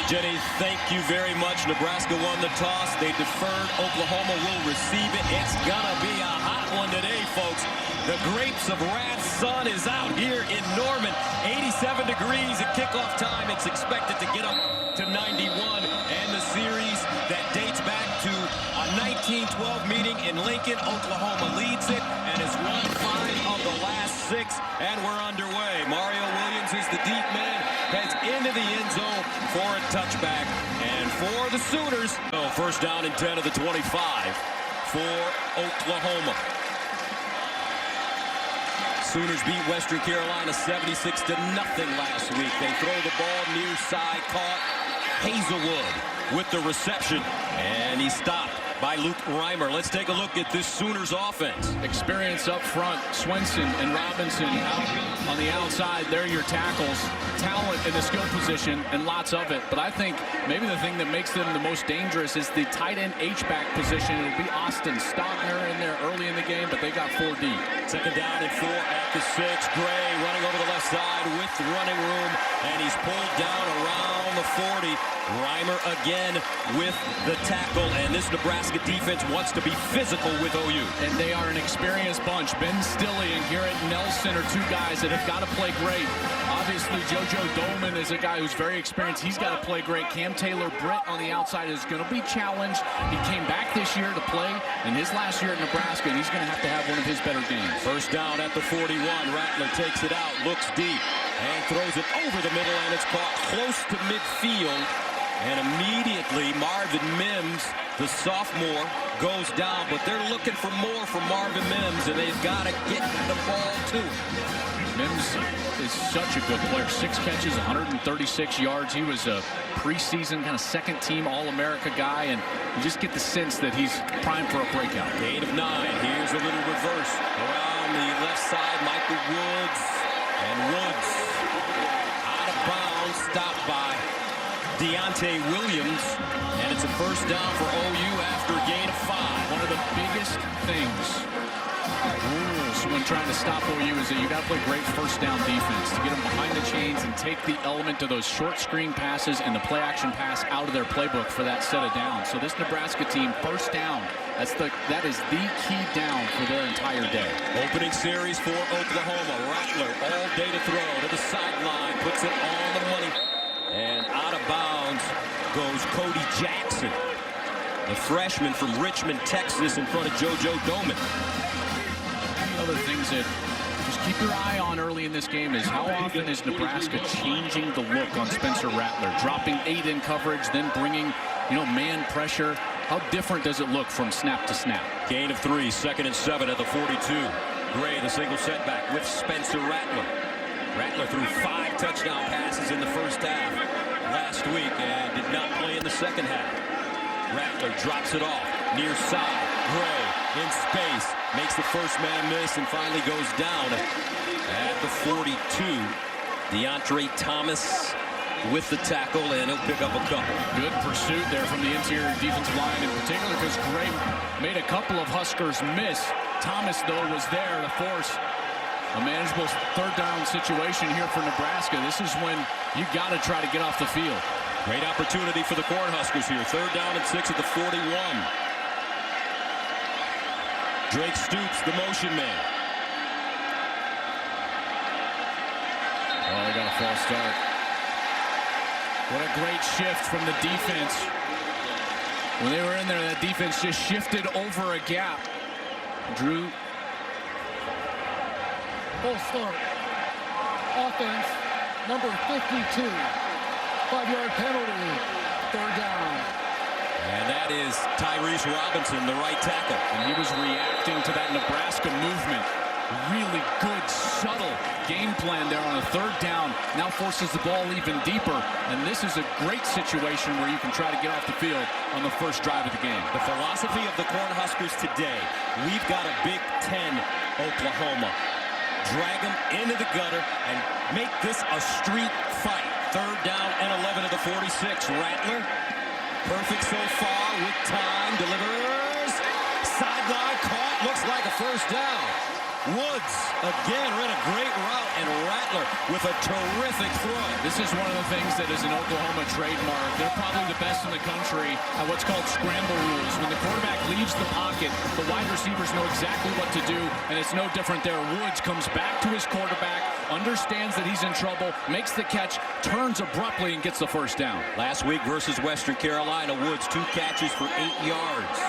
Jenny, thank you very much. Nebraska won the toss. They deferred. Oklahoma will receive it. It's gonna be a hot one today, folks. The grapes of wrath's sun is out here in Norman. 87 degrees at kickoff time. It's expected to get up to 91. And the series that dates back to a 1912 meeting in Lincoln. Oklahoma leads it and has won 5 of the last 6. And we're underway. Mario Williams is the deep man. Heads into the end zone for a touchback. And for the Sooners, first down and 10 of the 25 for Oklahoma. Sooners beat Western Carolina 76-0 last week. They throw the ball near side, caught Hazelwood with the reception, and he's stopped by Luke Reimer. Let's take a look at this Sooners offense. Experience up front. Swenson and Robinson out on the outside. They're your tackles. Talent in the skill position, and lots of it. But I think maybe the thing that makes them the most dangerous is the tight end H-back position. It'll be Austin Stogner in there early in the game, but they got 4 deep. Second down and 4 at the 6. Gray running over the left side with running room, and he's pulled down around the 40. Reimer again with the tackle, and this Nebraska defense wants to be physical with OU. And they are an experienced bunch. Ben Stilley and Garrett Nelson are 2 guys that have got to play great. Obviously, JoJo Dolman is a guy who's very experienced. He's got to play great. Cam Taylor-Britt on the outside is going to be challenged. He came back this year to play in his last year at Nebraska, and he's going to have one of his better games. First down at the 41. Rattler takes it out, looks deep, and throws it over the middle, and it's caught close to midfield. And immediately Marvin Mims, the sophomore, goes down. But they're looking for more from Marvin Mims, and they've got to get the ball to him. Mims is such a good player. 6 catches, 136 yards. He was a preseason kind of second-team All-America guy, and you just get the sense that he's primed for a breakout. Gain of 9. Here's a little reverse around the left side. Michael Woods, and Woods out of bounds, stopped by Deontay Williams, and it's a first down for OU after a gain of 5. One of the biggest things when trying to stop OU is that you got to play great first down defense to get them behind the chains and take the element of those short screen passes and the play action pass out of their playbook for that set of downs. So this Nebraska team, first down, that is the key down for their entire day. Opening series for Oklahoma. Rattler all day to throw to the sideline, puts it on the money. And out of bounds goes Cody Jackson, the freshman from Richmond, Texas, in front of JoJo Doman. Other things that just keep your eye on early in this game is how often is Nebraska changing the look on Spencer Rattler, dropping 8 in coverage, then bringing, man pressure. How different does it look from snap to snap? Gain of 3, 2nd and 7 at the 42. Gray, the single setback with Spencer Rattler. Rattler threw 5 touchdown passes in the first half last week and did not play in the second half. Rattler drops it off near side. Gray in space, makes the first man miss, and finally goes down at the 42. DeAndre Thomas with the tackle, and he'll pick up a couple. Good pursuit there from the interior defensive line, in particular because Gray made a couple of Huskers miss. Thomas, though, was there to force a manageable third down situation here for Nebraska. This is when you got to try to get off the field. Great opportunity for the Cornhuskers here. 3rd down and 6 at the 41. Drake Stoops, the motion man. Oh, they got a false start. What a great shift from the defense. When they were in there, that defense just shifted over a gap. Drew. Full start. Offense, number 52. 5-yard penalty. 3rd down. And that is Tyrese Robinson, the right tackle. And he was reacting to that Nebraska movement. Really good, subtle game plan there on a 3rd down. Now forces the ball even deeper. And this is a great situation where you can try to get off the field on the first drive of the game. The philosophy of the Cornhuskers today, we've got a Big Ten Oklahoma. Drag them into the gutter and make this a street fight. 3rd down and 11 at the 46. Rattler, perfect so far with time, delivers. Sideline caught, looks like a first down. Woods again ran a great route, and Rattler with a terrific throw. This is one of the things that is an Oklahoma trademark. They're probably the best in the country at what's called scramble rules. When the quarterback leaves the pocket, the wide receivers know exactly what to do, and it's no different there. Woods comes back to his quarterback, understands that he's in trouble, makes the catch, turns abruptly, and gets the first down. Last week versus Western Carolina, Woods 2 catches for 8 yards.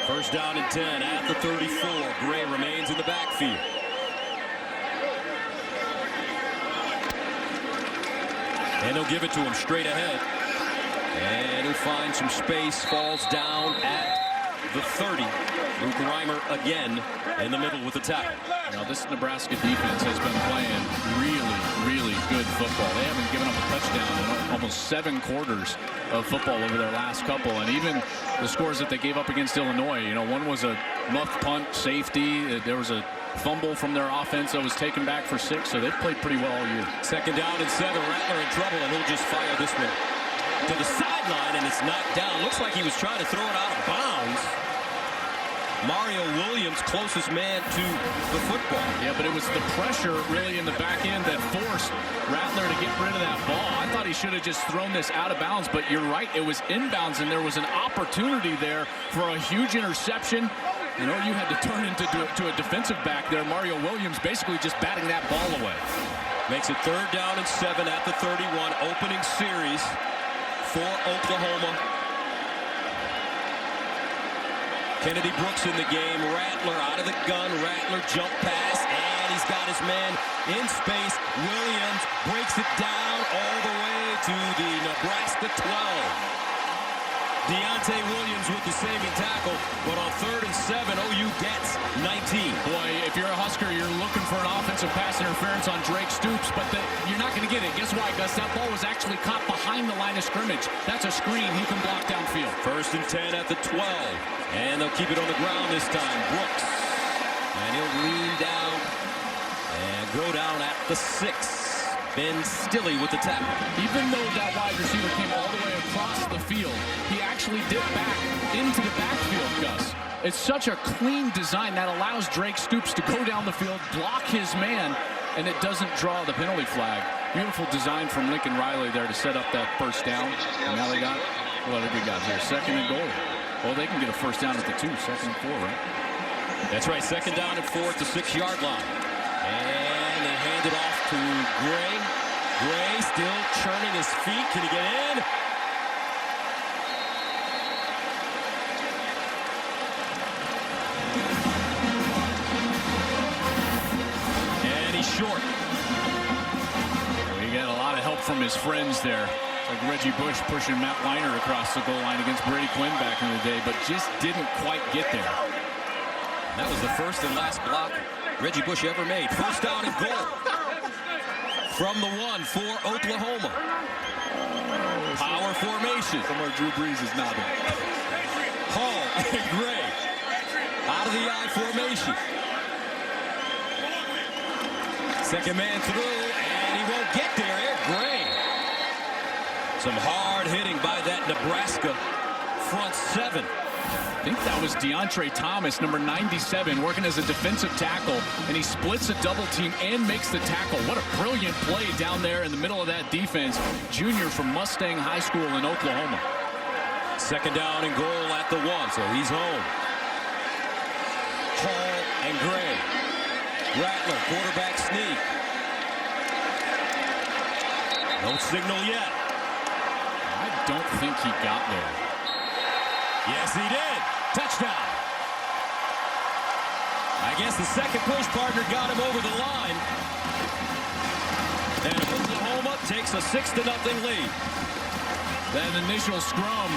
First down and 10 at the 34. Gray remains in the backfield. And they'll give it to him straight ahead. And he'll find some space, falls down at the 30. Luke Reimer again in the middle with the tackle. Now, this Nebraska defense has been playing really good football. They haven't given up a touchdown in almost 7 quarters of football over their last couple. And even the scores that they gave up against Illinois, you know, one was a muff punt safety. There was a fumble from their offense that was taken back for 6. So they've played pretty well all year. Second down and 7. Rattler in trouble, and he'll just fire this one to the sideline, and it's knocked down. Looks like he was trying to throw it out of bounds. Mario Williams, closest man to the football. Yeah, but it was the pressure really in the back end that forced Rattler to get rid of that ball. I thought he should have just thrown this out of bounds, but you're right, it was inbounds, and there was an opportunity there for a huge interception. You know, you had to turn into a defensive back there. Mario Williams basically just batting that ball away. Makes it 3rd down and 7 at the 31. Opening series for Oklahoma. Kennedy Brooks in the game. Rattler out of the gun. Rattler jump pass, and he's got his man in space. Williams breaks it down all the way to the Nebraska 12. Deontay Williams with the saving tackle, but on 3rd and 7, OU gets 19. Boy, if you're a Husker, you're looking for an offensive pass interference on Drake Stoops, but you're not going to get it. Guess why, Gus? That ball was actually caught behind the line of scrimmage. That's a screen. He can block downfield. 1st and 10 at the 12, and they'll keep it on the ground this time. Brooks, and he'll lean down and go down at the 6. Ben Stille with the tackle. Even though that wide receiver came all the way across the field, he actually dipped back into the backfield, Gus. It's such a clean design that allows Drake Stoops to go down the field, block his man, and it doesn't draw the penalty flag. Beautiful design from Lincoln Riley there to set up that first down. And now they got, what have we got here? 2nd and goal. Well, they can get a first down at the 2, 2nd and 4, right? That's right, 2nd down and 4 at the 6-yard line. And they hand it off to Gray. Gray still churning his feet. Can he get in? And he's short. He got a lot of help from his friends there. Like Reggie Bush pushing Matt Leinart across the goal line against Brady Quinn back in the day, but just didn't quite get there. That was the first and last block Reggie Bush ever made. First down and goal from the 1 for Oklahoma. Power formation. Somewhere Drew Brees is not in. Hall and Gray out of the I formation. Second man through, and he won't get there. Eric Gray. Some hard hitting by that Nebraska front 7. I think that was DeAndre Thomas, number 97, working as a defensive tackle, and he splits a double team and makes the tackle. What a brilliant play down there in the middle of that defense. Junior from Mustang High School in Oklahoma. 2nd down and goal at the 1, so he's home. Hall and Gray. Rattler, quarterback sneak. No signal yet. I don't think he got there. Yes, he did. Touchdown. I guess the second push partner got him over the line. And Oklahoma takes a 6-0 lead. That initial scrum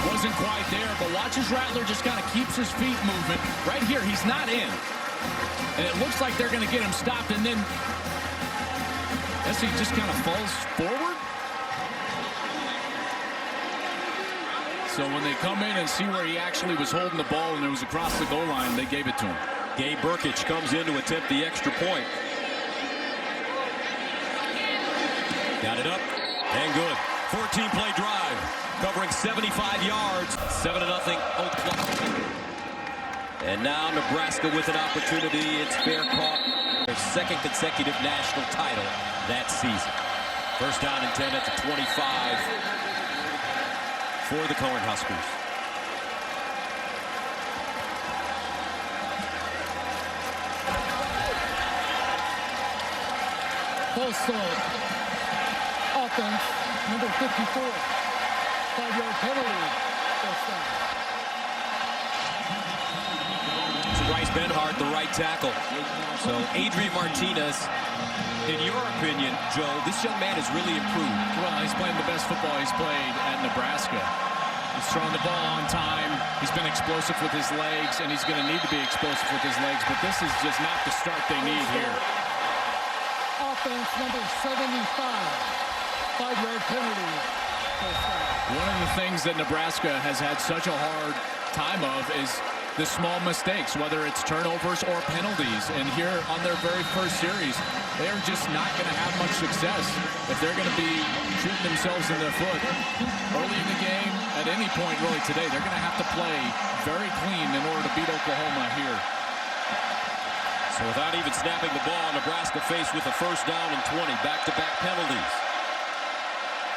wasn't quite there, but watch as Rattler just kind of keeps his feet moving. Right here, he's not in. And it looks like they're going to get him stopped, and then as he just kind of falls forward. So when they come in and see where he actually was holding the ball and it was across the goal line, they gave it to him. Gabe Burkich comes in to attempt the extra point. Got it up and good. 14-play drive covering 75 yards. 7-0 Oklahoma. And now Nebraska with an opportunity. It's fair caught. Their second consecutive national title that season. First down and 10 at the 25 for the Cornhuskers. Full start. Offense, number 54. 5-yard penalty. First down. So Bryce Benhart, the right tackle. So Adrian Martinez, in your opinion, Joe, this young man has really improved. Well, he's playing the best football he's played at Nebraska. He's throwing the ball on time. He's been explosive with his legs, and he's going to need to be explosive with his legs. But this is just not the start they need here. Offense, number 75. 5-yard penalty. First down. One of the things that Nebraska has had such a hard time of is the small mistakes, whether it's turnovers or penalties. And here on their very first series, they are just not going to have much success if they're going to be shooting themselves in the foot early in the game. At any point really today, they're going to have to play very clean in order to beat Oklahoma here. So without even snapping the ball, Nebraska faced with a first down and 20. Back-to-back penalties.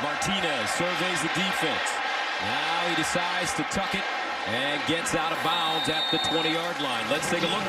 Martinez surveys the defense. Now he decides to tuck it and gets out of bounds at the 20-yard line. Let's take a look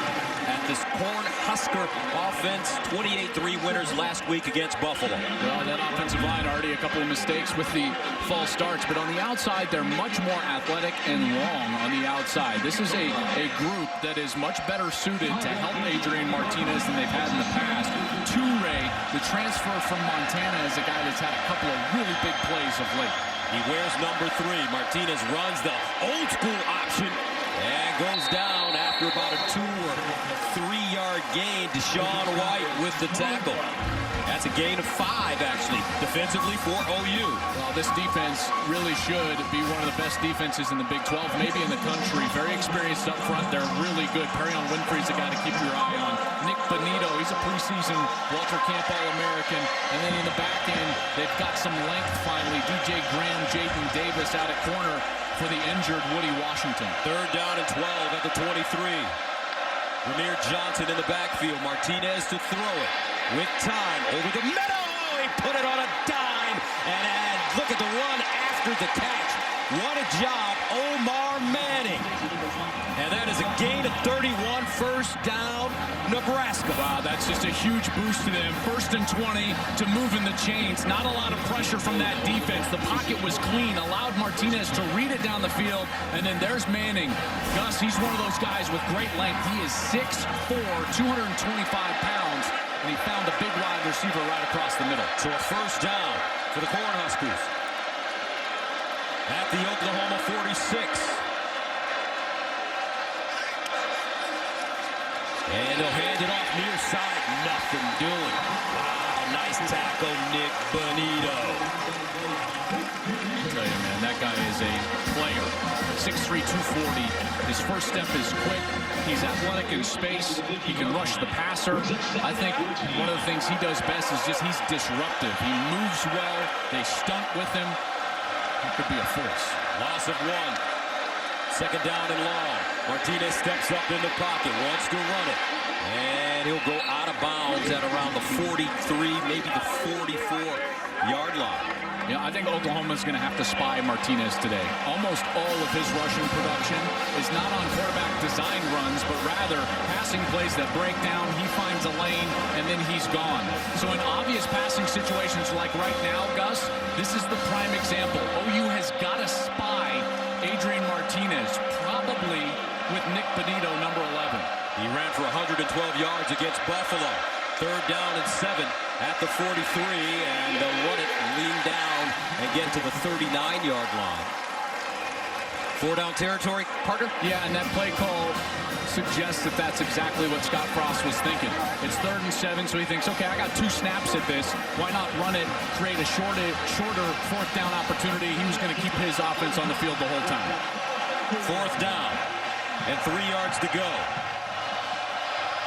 at this Cornhusker offense. 28-3 winners last week against Buffalo. Well, that offensive line already a couple of mistakes with the false starts, but on the outside, they're much more athletic and long on the outside. This is a group that is much better suited to help Adrian Martinez than they've had in the past. Toure, the transfer from Montana, is a guy that's had a couple of really big plays of late. He wears number 3. Martinez runs the old school option and goes down after about a 2 or 3 yard gain. Deshaun White with the tackle. That's a gain of 5, actually, defensively for OU. Well, this defense really should be one of the best defenses in the Big 12, maybe in the country. Very experienced up front. They're really good. Perrion Winfrey's a guy to keep your eye on. Nick Bonito, he's a preseason Walter Camp All-American. And then in the back end, they've got some length finally. DJ Graham, Jaden Davis out at corner for the injured Woody Washington. Third down and 12 at the 23. Ramir Johnson in the backfield. Martinez to throw it. With time, over the middle, he put it on a dime, and look at the run after the catch. What a job, Omar Manning. And that is a gain of 31, first down, Nebraska. Wow, that's just a huge boost to them. First and 20 to move in the chains. Not a lot of pressure from that defense. The pocket was clean, allowed Martinez to read it down the field, and then there's Manning. Gus, he's one of those guys with great length. He is 6'4", 225 pounds. And he found a big wide receiver right across the middle. So a first down for the Cornhuskers at the Oklahoma 46. And they'll hand it off near side. Nothing doing. Wow, nice tackle, Nick Bonito. I'll tell you, man, that guy is a player. 6'3", 240. His first step is quick. He's athletic in space. He can rush the passer. I think one of the things he does best is just he's disruptive. He moves well. They stunt with him. He could be a force. Loss of 1. Second down and long. Martinez steps up in the pocket, wants to run it. And he'll go out of bounds at around the 43, maybe the 44-yard line. Yeah, I think Oklahoma's going to have to spy Martinez today. Almost all of his rushing production is not on quarterback design runs, but rather passing plays that break down. He finds a lane, and then he's gone. So in obvious passing situations like right now, Gus, this is the prime example. OU has got to spy Adrian Martinez, probably with Nick Bonito, number 11. He ran for 112 yards against Buffalo. Third down and 7 at the 43, and they'll run it, lean down, and get to the 39-yard line. 4-down territory, Parker? Yeah, and that play call suggests that that's exactly what Scott Frost was thinking. It's 3rd and 7, so he thinks, okay, I got 2 snaps at this. Why not run it, create a shorter 4th down opportunity? He was going to keep his offense on the field the whole time. 4th down, and 3 yards to go.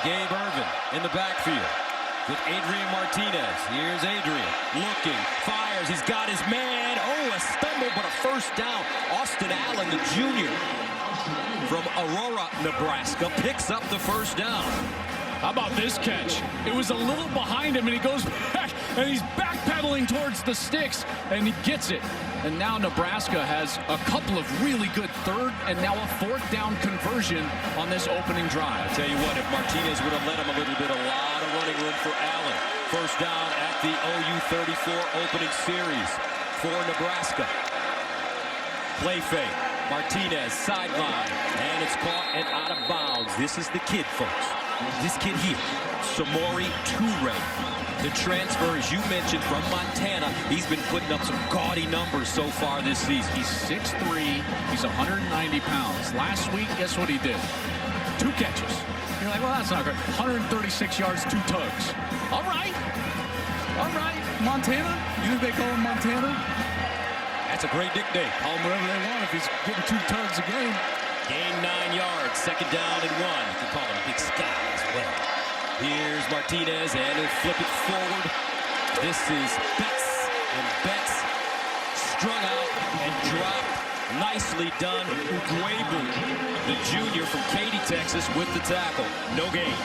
Gabe Ervin in the backfield with Adrian Martinez. Here's Adrian looking, fires, he's got his man. Oh, a stumble, but a first down. Austin Allen, the junior, from Aurora, Nebraska, picks up the first down. How about this catch? It was a little behind him, and he goes back, and he's backpedaling towards the sticks, and he gets it. And now Nebraska has a couple of really good third and now a fourth down conversion on this opening drive. I tell you what, if Martinez would have let him a little bit, a lot of running room for Allen. First down at the OU 34 opening series for Nebraska. Play fake. Martinez sideline, and it's caught and out of bounds. This is the kid, folks. This kid here, Samori Toure, the transfer, as you mentioned, from Montana. He's been putting up some gaudy numbers so far this season. He's 6'3", he's 190 pounds. Last week, guess what he did? 2 catches. You're like, well, that's not great. 136 yards, 2 tugs. All right. All right. Montana? You think they call him Montana? That's a great nickname. Call him whatever they want if he's getting 2 tugs a game. Gain 9 yards, second down and 1. You can call him Big Sky as well. Here's Martinez, and he'll flip it forward. This is Betts, and Betts strung out and dropped. Nicely done. Uguebu, the junior from Katy, Texas, with the tackle. No gain.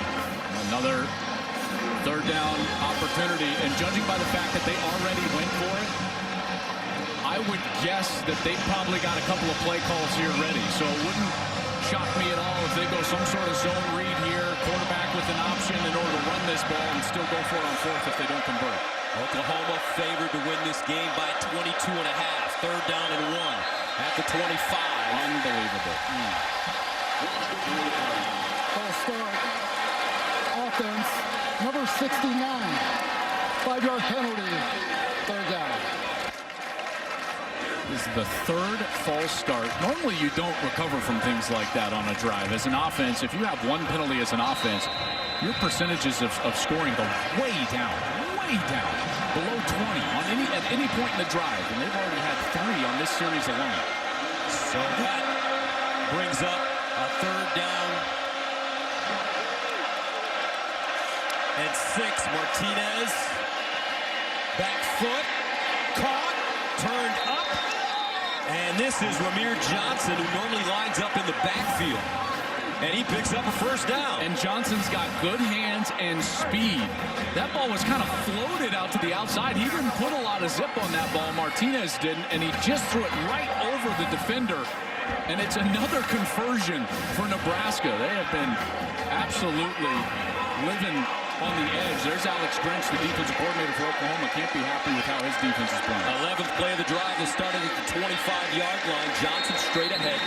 Another third down opportunity, and judging by the fact that they already went for it, I would guess that they probably got a couple of play calls here ready. So it wouldn't shock me at all if they go some sort of zone read here, quarterback with an option in order to run this ball and still go for it on fourth if they don't convert. Oklahoma favored to win this game by 22.5. Third down and 1 at the 25. Unbelievable. False start. Offense, number 69. 5-yard penalty. Third down. This is the third false start. Normally you don't recover from things like that on a drive. As an offense, if you have 1 penalty as an offense, your percentages of scoring go way down, below 20 on at any point in the drive. And they've already had 3 on this series alone. So that brings up a third down and 6. Martinez, back foot, caught, turned up. And this is Ramir Johnson, who normally lines up in the backfield. And he picks up a first down. And Johnson's got good hands and speed. That ball was kind of floated out to the outside. He didn't put a lot of zip on that ball. Martinez didn't, and he just threw it right over the defender. And it's another conversion for Nebraska. They have been absolutely living on the edge. There's Alex Grinch, the defensive coordinator for Oklahoma. Can't be happy with how his defense is playing. 11th play of the drive has started at the 25-yard line. Johnson straight ahead.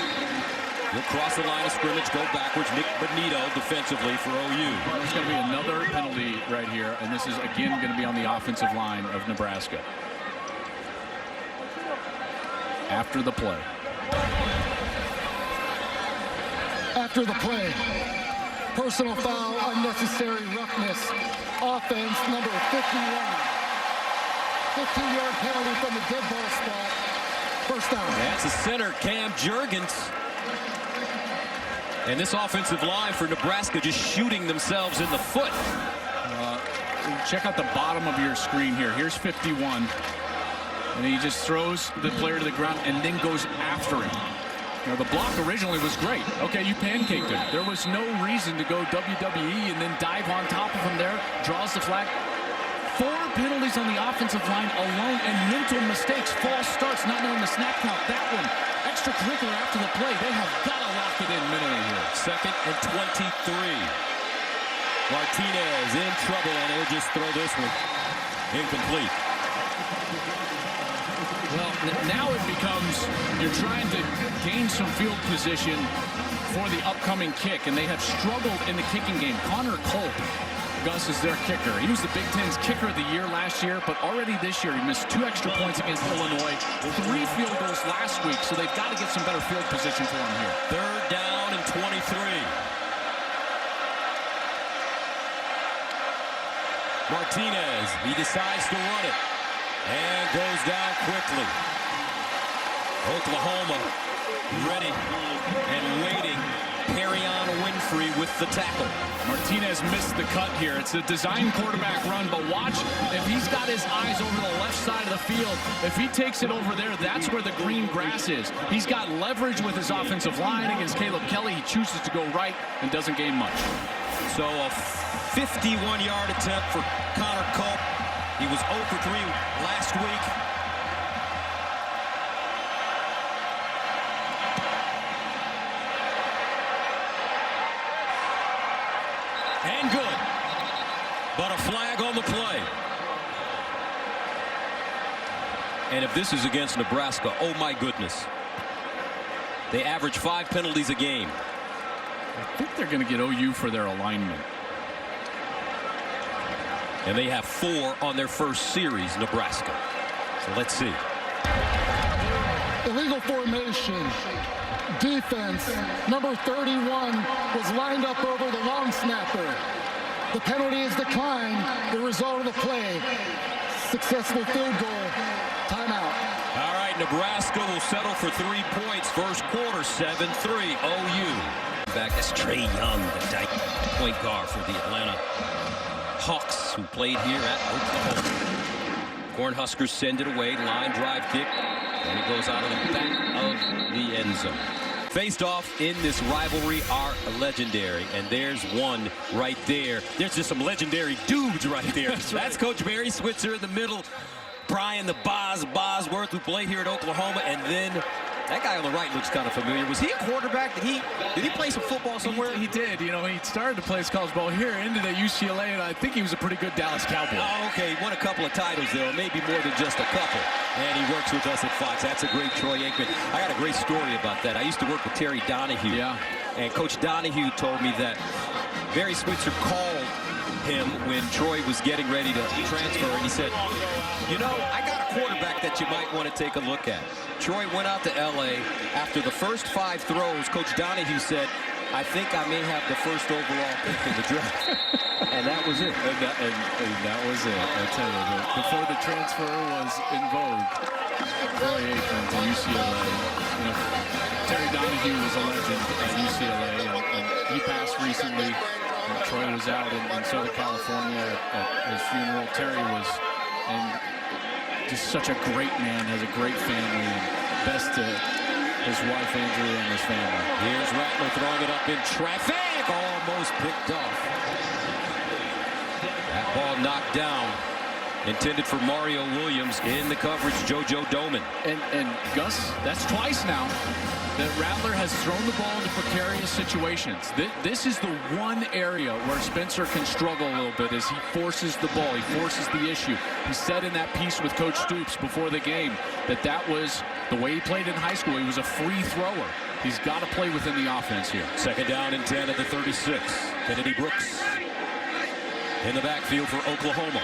He'll cross the line of scrimmage, go backwards. Nick Bonito defensively for OU. There's going to be another penalty right here, and this is again going to be on the offensive line of Nebraska. After the play. After the play. Personal foul, unnecessary roughness. Offense, number 51. 15-yard penalty from the dead ball spot. First down. That's the center, Cam Jurgens. And this offensive line for Nebraska just shooting themselves in the foot. Check out the bottom of your screen here. Here's 51. And he just throws the player to the ground and then goes after him. You know, the block originally was great. Okay, you pancaked him. There was no reason to go WWE and then dive on top of him there. Draws the flag. 4 penalties on the offensive line alone and mental mistakes. False starts, not knowing the snap count. That one, extracurricular after the play. They have got to lock it in mentally here. Second and 23. Martinez in trouble, and he'll just throw this one incomplete. Well, now it becomes you're trying to gain some field position for the upcoming kick, and they have struggled in the kicking game. Connor Culp, Gus, is their kicker. He was the Big Ten's kicker of the year last year, but already this year he missed 2 extra points against Illinois, 3 field goals last week, so they've got to get some better field position for him here. Third down and 23. Martinez, he decides to run it. And goes down quickly. Oklahoma ready and waiting. Perry on a win Winfrey with the tackle. Martinez missed the cut here. It's a design quarterback run, but watch, if he's got his eyes over the left side of the field, if he takes it over there, that's where the green grass is. He's got leverage with his offensive line against Caleb Kelly. He chooses to go right and doesn't gain much. So a 51-yard attempt for Connor Culp. He was 0 for 3 last week. And good. But a flag on the play. And if this is against Nebraska, oh my goodness. They average 5 penalties a game. I think they're going to get OU for their alignment. And they have 4 on their first series, Nebraska. So let's see. Illegal formation. Defense. Number 31 was lined up over the long snapper. The penalty is declined. The result of the play. Successful field goal. Timeout. All right, Nebraska will settle for 3 points. First quarter, 7-3, OU. Back, that's Trey Young, the Dyke point guard for the Atlanta Hawks, who played here at Oklahoma. Cornhuskers send it away, line drive kick, and it goes out of the back of the end zone. Faced off in this rivalry are legendary, and there's one right there. There's just some legendary dudes right there. That's Coach Barry Switzer in the middle. Brian the Bosworth, who played here at Oklahoma, and then that guy on the right looks kind of familiar. Was he a quarterback? Did he play some football somewhere? He did. You know, he started to play his college ball here, ended at UCLA, and I think he was a pretty good Dallas Cowboy. Oh, okay. He won a couple of titles there, maybe more than just a couple. And he works with us at Fox. That's a great Troy Aikman. I got a great story about that. I used to work with Terry Donahue. Yeah. And Coach Donahue told me that Barry Switzer called him when Troy was getting ready to transfer, and he said, you know, I got a quarterback that you might want to take a look at. Troy went out to L.A. After the first 5 throws, Coach Donahue said, I think I may have the first overall pick in the draft. And that was it. And that was it. I tell you, before the transfer was in vogue, Troy Aikman to UCLA. You know, Terry Donahue was a legend at UCLA, and he passed recently. And Troy was out in Southern California at his funeral. Terry was, and just such a great man, has a great family, and best to his wife Andrea and his family. Here's Rattler throwing it up in traffic, almost picked off. That ball knocked down, intended for Mario Williams. In the coverage, JoJo Doman. And Gus, that's twice now that Rattler has thrown the ball into precarious situations. This is the one area where Spencer can struggle a little bit as he forces the ball. He forces the issue. He said in that piece with Coach Stoops before the game that was the way he played in high school. He was a free thrower. He's got to play within the offense here. Second down and 10 at the 36. Kennedy Brooks in the backfield for Oklahoma.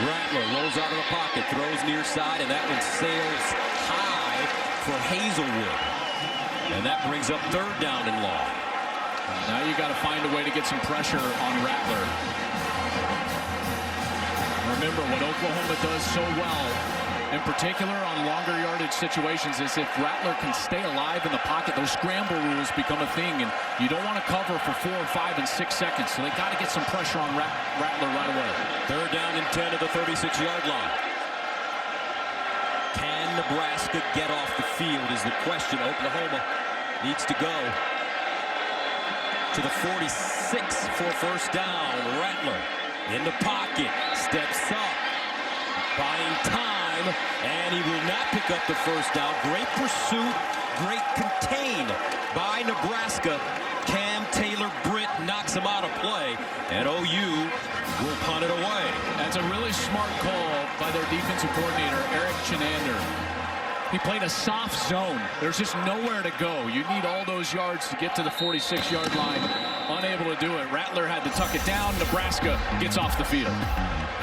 Rattler rolls out of the pocket, throws near side, and that one sails high for Hazelwood. And that brings up 3rd down and long. Now you got to find a way to get some pressure on Rattler. Remember, what Oklahoma does so well, in particular on longer yardage situations, is if Rattler can stay alive in the pocket, those scramble rules become a thing, and you don't want to cover for 4, 5, and 6 seconds. So they got to get some pressure on Rattler right away. 3rd down and 10 at the 36-yard line. Can Nebraska get off the field is the question. Oklahoma needs to go to the 46 for first down. Rattler in the pocket, steps up, buying time, and he will not pick up the first down. Great pursuit, great contain by Nebraska. Cam Taylor-Britt knocks him out of play, and OU will punt it away. That's a really smart call by their defensive coordinator, Eric Chinander. He played a soft zone. There's just nowhere to go. You need all those yards to get to the 46-yard line. Unable to do it. Rattler had to tuck it down. Nebraska gets off the field.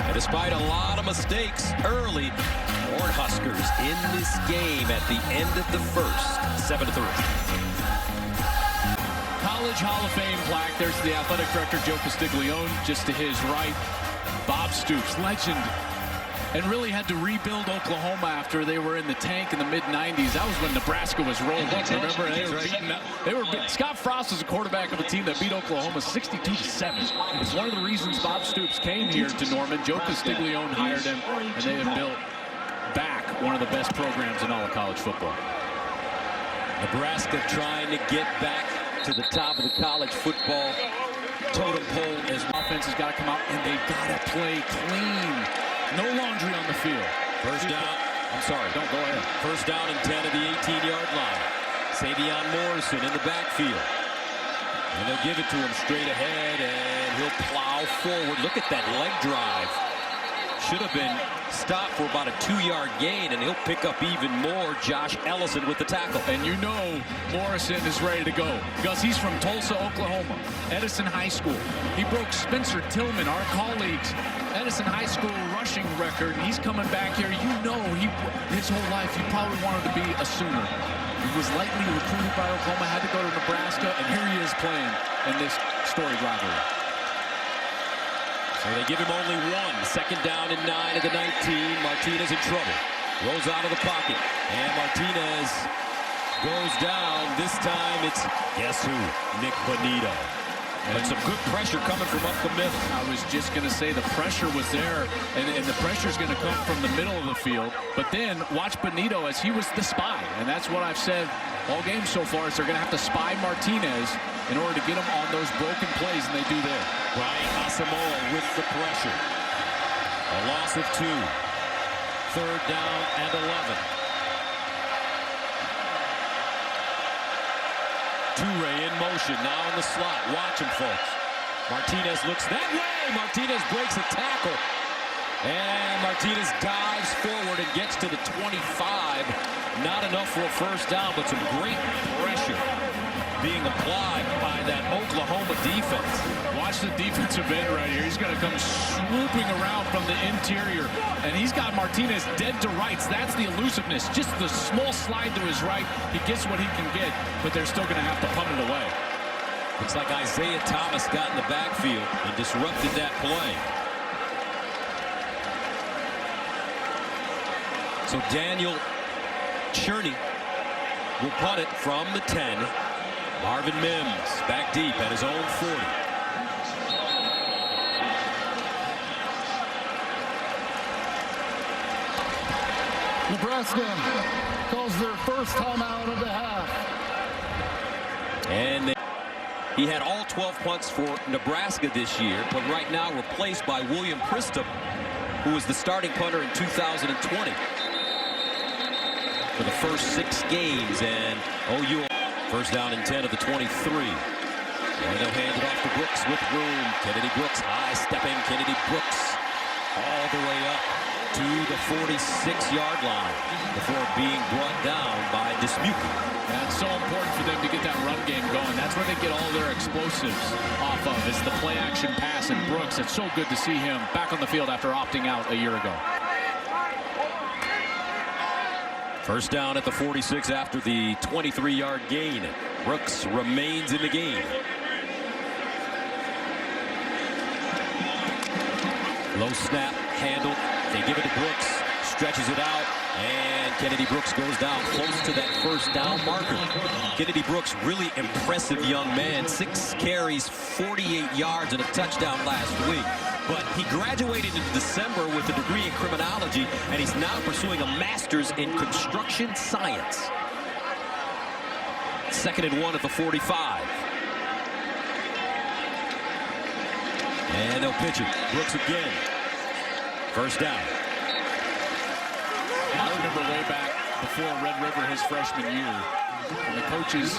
And despite a lot of mistakes early, Cornhuskers in this game at the end of the first, 7-3. College Hall of Fame plaque. There's the athletic director, Joe Castiglione, just to his right. Bob Stoops, legend and really had to rebuild Oklahoma after they were in the tank in the mid-90s. That was when Nebraska was rolling. Remember, Scott Frost was a quarterback of a team that beat Oklahoma 62-7. It's one of the reasons Bob Stoops came here to Norman. Joe Castiglione hired him, and they have built back one of the best programs in all of college football. Nebraska trying to get back to the top of the college football totem pole as offense has got to come out, and they've got to play clean. No laundry on the field. First down. I'm sorry. Don't go ahead. First down and 10 at the 18-yard line. Savion Morrison in the backfield. And they'll give it to him straight ahead, and he'll plow forward. Look at that leg drive. Should have been stopped for about a 2-yard gain, and he'll pick up even more. Josh Ellison with the tackle. And you know Morrison is ready to go. Gus, he's from Tulsa, Oklahoma, Edison High School. He broke Spencer Tillman, our colleagues, Edison High School rushing record. And he's coming back here. You know, his whole life he probably wanted to be a Sooner. He was likely recruited by Oklahoma, had to go to Nebraska, and here he is playing in this storied rivalry. So they give him only one. Second down and 9 at the 19. Martinez in trouble. Rolls out of the pocket. And Martinez goes down. This time it's, guess who? Nick Bonito. But some good pressure coming from up the middle. I was just going to say the pressure was there, and the pressure is going to come from the middle of the field. But then watch Bonito as he was the spy. And that's what I've said all game so far is they're going to have to spy Martinez in order to get him on those broken plays, and they do there. Brian Asamoah with the pressure. A loss of 2. Third down and 11. Toure in motion, now in the slot. Watch him, folks. Martinez looks that way. Martinez breaks a tackle. And Martinez dives forward and gets to the 25. Not enough for a first down, but some great pressure being applied by that Oklahoma defense. Watch the defensive end right here. He's going to come swooping around from the interior, and he's got Martinez dead to rights. That's the elusiveness. Just the small slide to his right. He gets what he can get, but they're still going to have to punt it away. Looks like Isaiah Thomas got in the backfield and disrupted that play. So Daniel Cherney will punt it from the 10. Marvin Mims back deep at his own 40. Nebraska calls their first timeout of the half. And he had all 12 punts for Nebraska this year, but right now replaced by William Pristum, who was the starting punter in 2020 for the first 6 games. And OU first down and 10 at the 23. And they'll hand it off to Brooks with room. Kennedy Brooks high stepping. Kennedy Brooks all the way up to the 46-yard line before being brought down by Dismuke. That's so important for them to get that run game going. That's where they get all their explosives off of, is the play action pass. And Brooks, it's so good to see him back on the field after opting out a year ago. First down at the 46 after the 23-yard gain. Brooks remains in the game. Low snap, handled. They give it to Brooks, stretches it out, and Kennedy Brooks goes down close to that first down marker. Kennedy Brooks, really impressive young man. 6 carries, 48 yards, and a touchdown last week. But he graduated in December with a degree in criminology, and he's now pursuing a master's in construction science. Second and 1 at the 45. And they'll pitch it. Brooks again. First down. I remember way back before Red River his freshman year, and the coaches,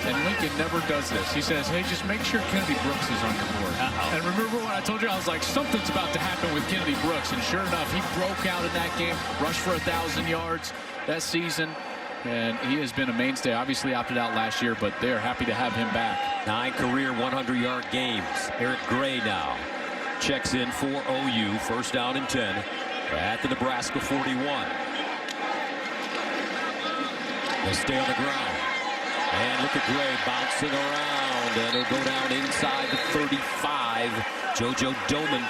and Lincoln never does this. He says, hey, just make sure Kennedy Brooks is on your board. And remember when I told you, I was like, something's about to happen with Kennedy Brooks. And sure enough, he broke out in that game, rushed for 1,000 yards that season. And he has been a mainstay. Obviously opted out last year, but they're happy to have him back. 9 career 100-yard games. Eric Gray now checks in for OU. First down and 10 at the Nebraska 41. They'll stay on the ground. And look at Gray bouncing around. And he'll go down inside the 35. JoJo Doman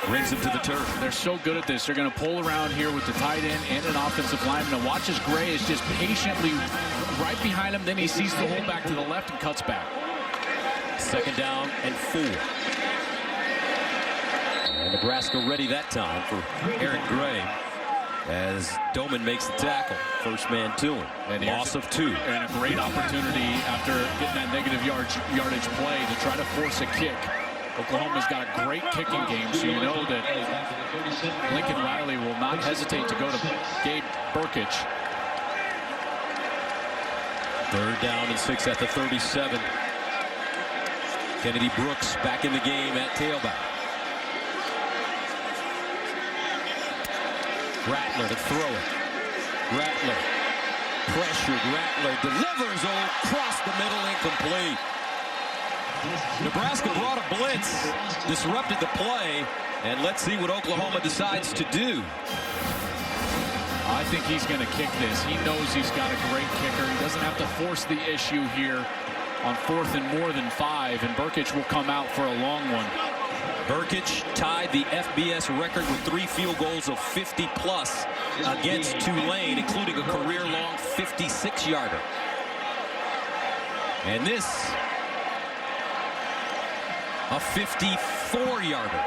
brings him to the turf. They're so good at this. They're going to pull around here with the tight end and an offensive lineman. And watch as Gray is just patiently right behind him. Then he sees the hole back to the left and cuts back. 2nd down and 4. And Nebraska ready that time for Eric Gray as Doman makes the tackle. First man to him. And loss of 2. And a great opportunity after getting that negative yardage play to try to force a kick. Oklahoma's got a great kicking game, so you know that Lincoln Riley will not hesitate to go to Gabe Burkich. 3rd down and 6 at the 37. Kennedy Brooks back in the game at tailback. Rattler to throw it. Rattler pressured. Rattler delivers across the middle, incomplete. Nebraska brought a blitz, disrupted the play, and let's see what Oklahoma decides to do. I think he's going to kick this. He knows he's got a great kicker. He doesn't have to force the issue here on 4th and more than 5, and Burkich will come out for a long one. Burkich tied the FBS record with 3 field goals of 50-plus against Tulane, including a career-long 56-yarder. And this, a 54-yarder.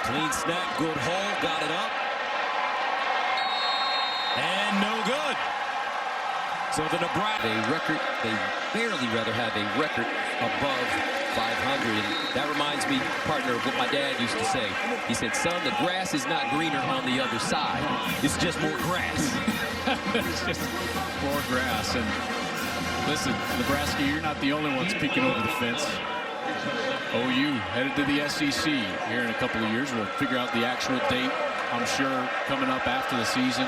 Clean snap, good hole, got it up. And no good. So the Nebraska they barely rather have a record above 500. And that reminds me, partner, of what my dad used to say. He said, son, the grass is not greener on the other side. It's just more grass. It's just more grass. And listen, Nebraska, you're not the only ones peeking over the fence. OU headed to the SEC here in a couple of years. We'll figure out the actual date, I'm sure, coming up after the season.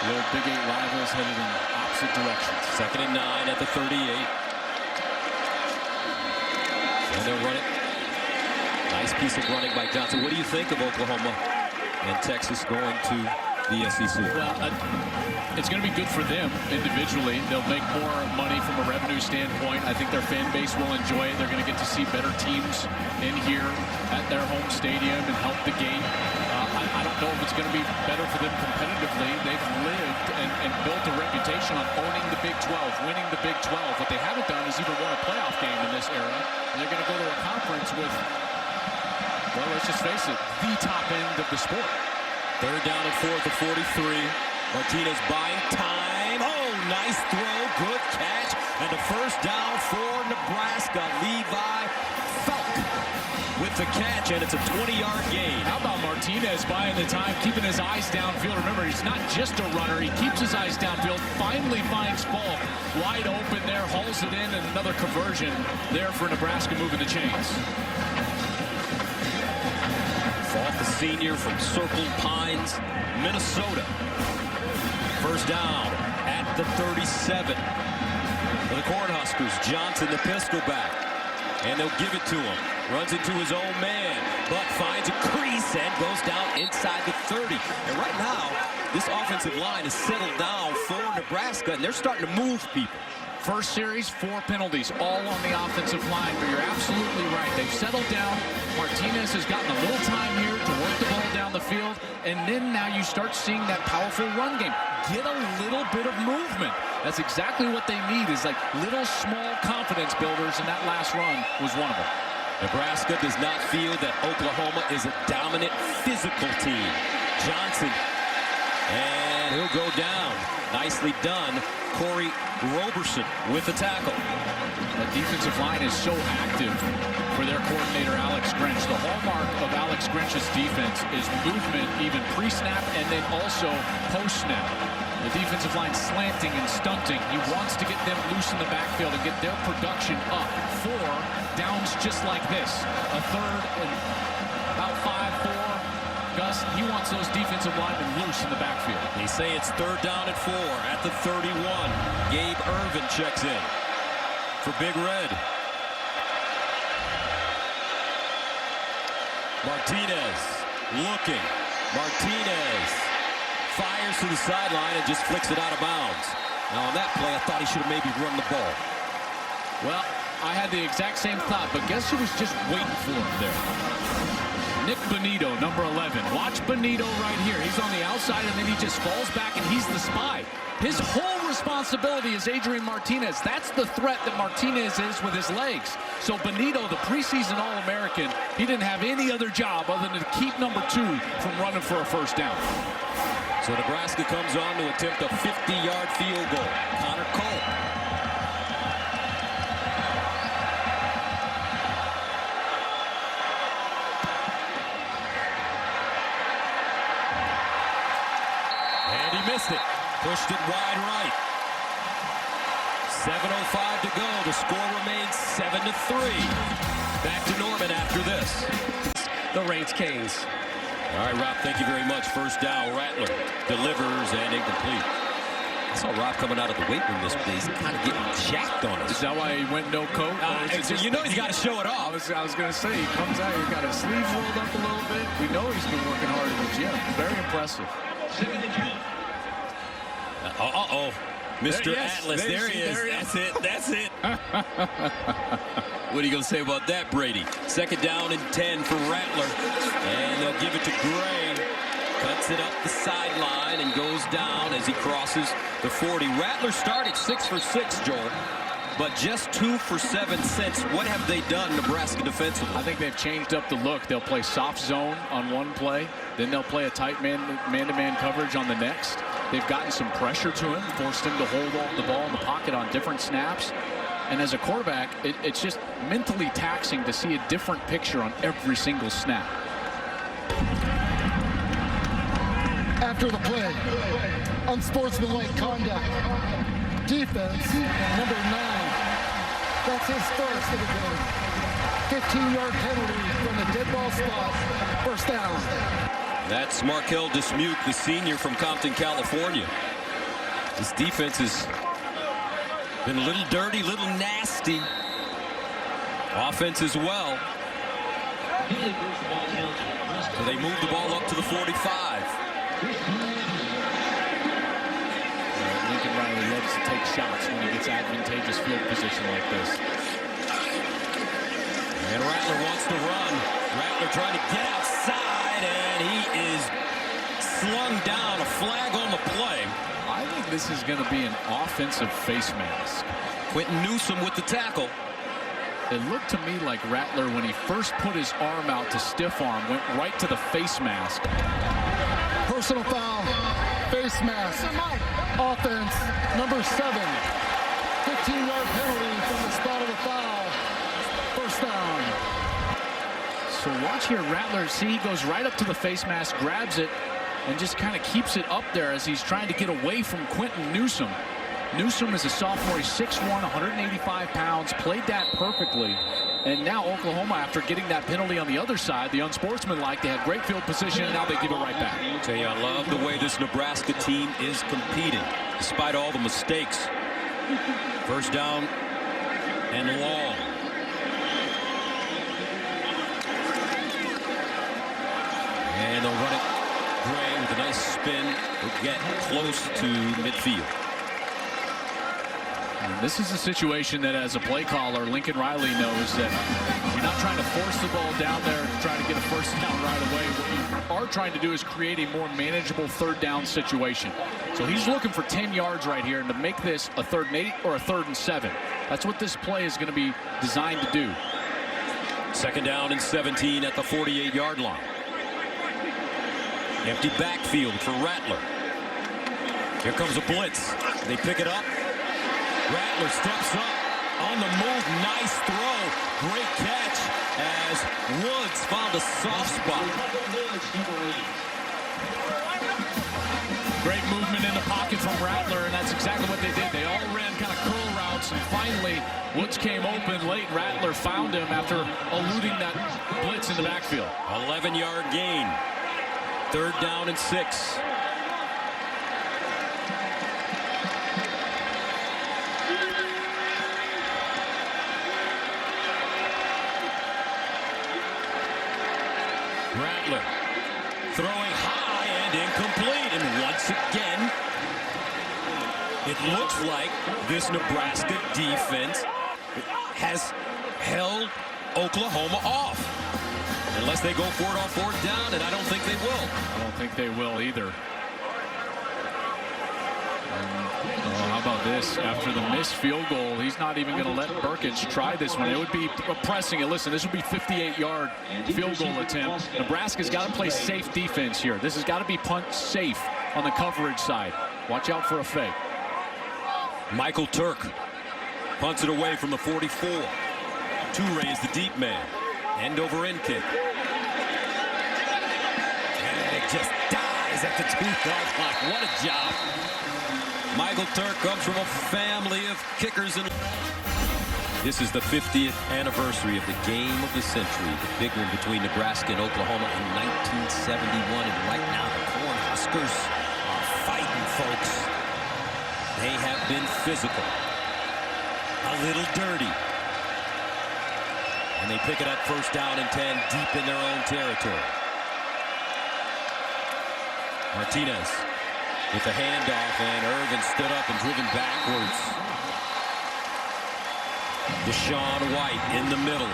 Little Big 8 rivals headed in opposite directions. 2nd and 9 at the 38. And they'll run it. Nice piece of running by Johnson. What do you think of Oklahoma and Texas going to the SEC? Well, it's going to be good for them individually. They'll make more money from a revenue standpoint. I think their fan base will enjoy it. They're going to get to see better teams in here at their home stadium and help the game. I don't know if it's going to be better for them competitively. They've lived and built a reputation on owning the Big 12, winning the Big 12. What they haven't done is even won a playoff game in this era. And they're going to go to a conference with, well, let's just face it, the top end of the sport. 3rd down and 4 at the 43. Martinez buying time. Oh, nice throw. Good catch. And the first down for Nebraska. Levi Falk with the catch, and it's a 20-yard gain. How about Martinez buying the time, keeping his eyes downfield? Remember, he's not just a runner. He keeps his eyes downfield, finally finds Falk wide open there, hauls it in, and another conversion there for Nebraska moving the chains. Falk, the senior from Circle Pines, Minnesota. First down at the 37. For the Cornhuskers, Johnson, the pistol back. And they'll give it to him. Runs into his own man, but finds a crease and goes down inside the 30. And right now, this offensive line is settled down for Nebraska, and they're starting to move people. First series, 4 penalties, all on the offensive line, but you're absolutely right. They've settled down. Martinez has gotten a little time here to work the ball down the field, and then now you start seeing that powerful run game. Get a little bit of movement. That's exactly what they need, is like little small confidence builders, and that last run was one of them. Nebraska does not feel that Oklahoma is a dominant physical team. Johnson, and he'll go down. Nicely done. Corey Roberson with the tackle. The defensive line is so active for their coordinator, Alex Grinch. The hallmark of Alex Grinch's defense is movement, even pre-snap and then also post-snap. The defensive line slanting and stunting. He wants to get them loose in the backfield and get their production up for downs just like this. A 3rd and about 5-4. Gus, he wants those defensive linemen loose in the backfield. They say it's 3rd down and 4 at the 31. Gabe Irvin checks in for Big Red. Martinez looking. Martinez fires to the sideline and just flicks it out of bounds. Now on that play, I thought he should have maybe run the ball. Well, I had the exact same thought, but guess who was just waiting for him there? Nick Bonito, number 11. Watch Bonito right here. He's on the outside, and then he just falls back, and he's the spy. His whole responsibility is Adrian Martinez. That's the threat that Martinez is with his legs. So Bonito, the preseason All-American, he didn't have any other job other than to keep number 2 from running for a first down. So Nebraska comes on to attempt a 50-yard field goal. Connor Cole. And he missed it. Pushed it wide right. 7:05 to go. The score remains 7-3. Back to Norman after this. The Reigns Canes. All right, Rob, thank you very much. First down, Rattler delivers and incomplete. I saw Rob coming out of the weight room this day. He's kind of getting jacked on us. Is that why he went no coat? You know he's got to show it off. I was going to say, he comes out, he's got his sleeves rolled up a little bit. We know he's been working hard in the gym. Very impressive. Uh-oh. Mr. Atlas, there he is. That's it. What are you going to say about that, Brady? Second down and 10 for Rattler. And they'll give it to Gray. Cuts it up the sideline and goes down as he crosses the 40. Rattler started 6 for 6, Joel, but just 2 for 7 since. What have they done, Nebraska defensively? I think they've changed up the look. They'll play soft zone on one play. Then they'll play a tight man-to-man coverage on the next. They've gotten some pressure to him, forced him to hold the ball in the pocket on different snaps. And as a quarterback, it's just mentally taxing to see a different picture on every single snap. After the play, unsportsmanlike conduct. Defense, number 9. That's his first of the game. 15-yard penalty from the dead ball spot. First down. That's Markel Dismuke, the senior from Compton, California. This defense has been a little dirty, a little nasty. Offense as well. So they move the ball up to the 45. Lincoln Riley loves to take shots when he gets advantageous field position like this. And Rattler wants to run. Rattler trying to get outside, and he is slung down. A flag on the play. I think this is going to be an offensive face mask. Quentin Newsom with the tackle. It looked to me like Rattler, when he first put his arm out to stiff arm, went right to the face mask. Personal foul, face mask, offense, number 7. 15-yard penalty from the spot of the foul. First down. So watch here, Rattler, see, he goes right up to the face mask, grabs it, and just kind of keeps it up there as he's trying to get away from Quentin Newsom. Newsom is a sophomore. He's 6'1", 185 pounds, played that perfectly. And now Oklahoma, after getting that penalty on the other side, the unsportsmanlike, they had great field position, and now they give it right back. I tell you, I love the way this Nebraska team is competing, despite all the mistakes. First down and long. And they'll run it. Gray with a nice spin will get close to midfield. And this is a situation that, as a play caller, Lincoln Riley knows that you're not trying to force the ball down there and try to get a first down right away. What you are trying to do is create a more manageable third down situation. So he's looking for 10 yards right here, and to make this a 3rd and 8 or a 3rd and 7. That's what this play is going to be designed to do. Second down and 17 at the 48-yard line. Empty backfield for Rattler. Here comes a blitz. They pick it up. Rattler steps up on the move. Nice throw. Great catch as Woods found a soft spot. Great movement in the pocket from Rattler, and that's exactly what they did. They all ran kind of curl routes, and finally Woods came open late. Rattler found him after eluding that blitz in the backfield. 11-yard gain. 3rd down and 6. Rattler throwing high and incomplete. And once again, it looks like this Nebraska defense has held Oklahoma off. Unless they go for it on fourth down, and I don't think they will. I don't think they will either. How about this? After the missed field goal, he's not even going to let Burkett try this one. It would be pressing it. Listen, this would be 58-yard field goal attempt. Nebraska's got to play safe defense here. This has got to be punt safe on the coverage side. Watch out for a fake. Michael Turk punts it away from the 44. Toure is the deep man. End over end kick. And it just dies at the 2-yard line. What a job. Michael Turk comes from a family of kickers. And this is the 50th anniversary of the game of the century. The big one between Nebraska and Oklahoma in 1971. And right now the Cornhuskers are fighting, folks. They have been physical. A little dirty. And they pick it up first down and 10 deep in their own territory. Martinez with the handoff, and Irvin stood up and driven backwards. Deshaun White in the middle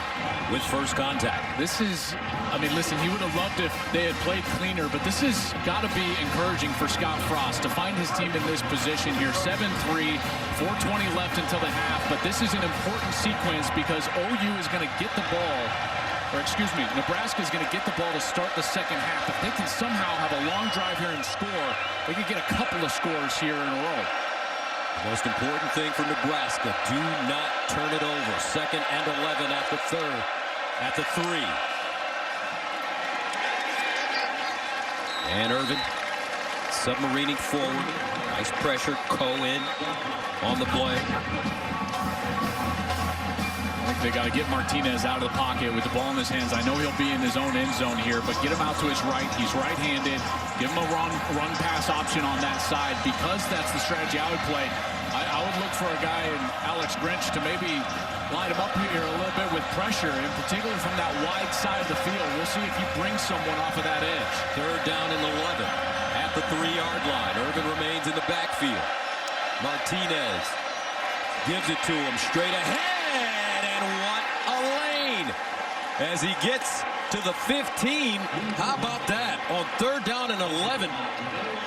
with first contact. This is, I mean, listen, he would have loved if they had played cleaner, but this has got to be encouraging for Scott Frost to find his team in this position here. 7-3, 4:20 left until the half, but this is an important sequence because OU is going to get the ball, or excuse me, Nebraska is going to get the ball to start the second half. If they can somehow have a long drive here and score, they could get a couple of scores here in a row. The most important thing for Nebraska, do not turn it over. 2nd and 11 at the 3. And Irvin submarining forward. Nice pressure. Cohen on the play. I think they got to get Martinez out of the pocket with the ball in his hands. I know he'll be in his own end zone here, but get him out to his right. He's right-handed. Give him a run pass option on that side because that's the strategy I would play. I would look for a guy in Alex Grinch to maybe line him up here a little bit with pressure, in particular from that wide side of the field. We'll see if he brings someone off of that edge. 3rd down and 11 at the 3-yard line. Irvin remains in the backfield. Martinez gives it to him straight ahead, and what a lane as he gets to the 15. How about that? On 3rd down and 11,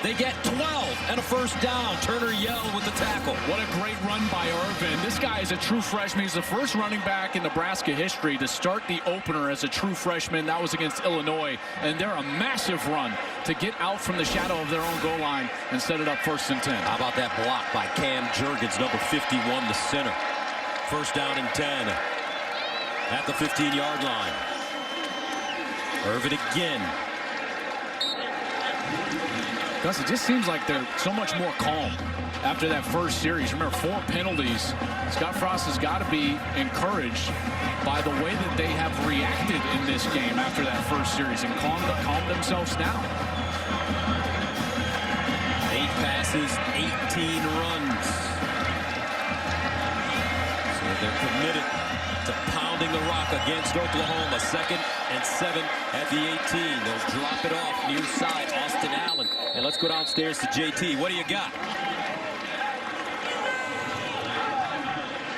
they get 12 and a first down. Turner yelled with the tackle. What a great run by Irvin. This guy is a true freshman. He's the first running back in Nebraska history to start the opener as a true freshman. That was against Illinois. And they're a massive run to get out from the shadow of their own goal line and set it up 1st and 10. How about that block by Cam Jurgens, number 51, the center. 1st down and 10 at the 15-yard line. Irvin again. Gus, it just seems like they're so much more calm after that first series. Remember, 4 penalties. Scott Frost has got to be encouraged by the way that they have reacted in this game after that first series and calmed themselves down. 8 passes, 18 runs. So they're committed to pounding the rock against Oklahoma. 2nd and 7 at the 18. They'll drop it off near side. Austin Allen. And let's go downstairs to JT. What do you got?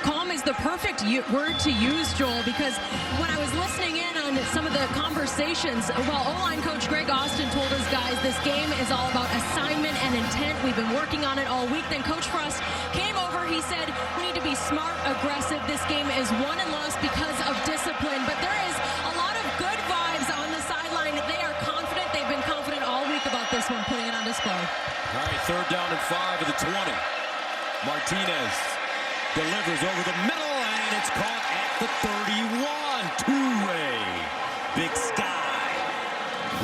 Calm is the perfect word to use, Joel, because when I was listening in on some of the conversations, well, O-line coach Greg Austin told his guys this game is all about assignment and intent. We've been working on it all week. Then Coach Frost came over. He said, we need to be smart, aggressive. This game is won and lost because of discipline. But there is a lot of good vibes on the sideline. They are confident. They've been confident all week about this one, putting it on display. All right, 3rd down and 5 at the 20. Martinez delivers over the middle, and it's caught at the 31. Toure. Big Sky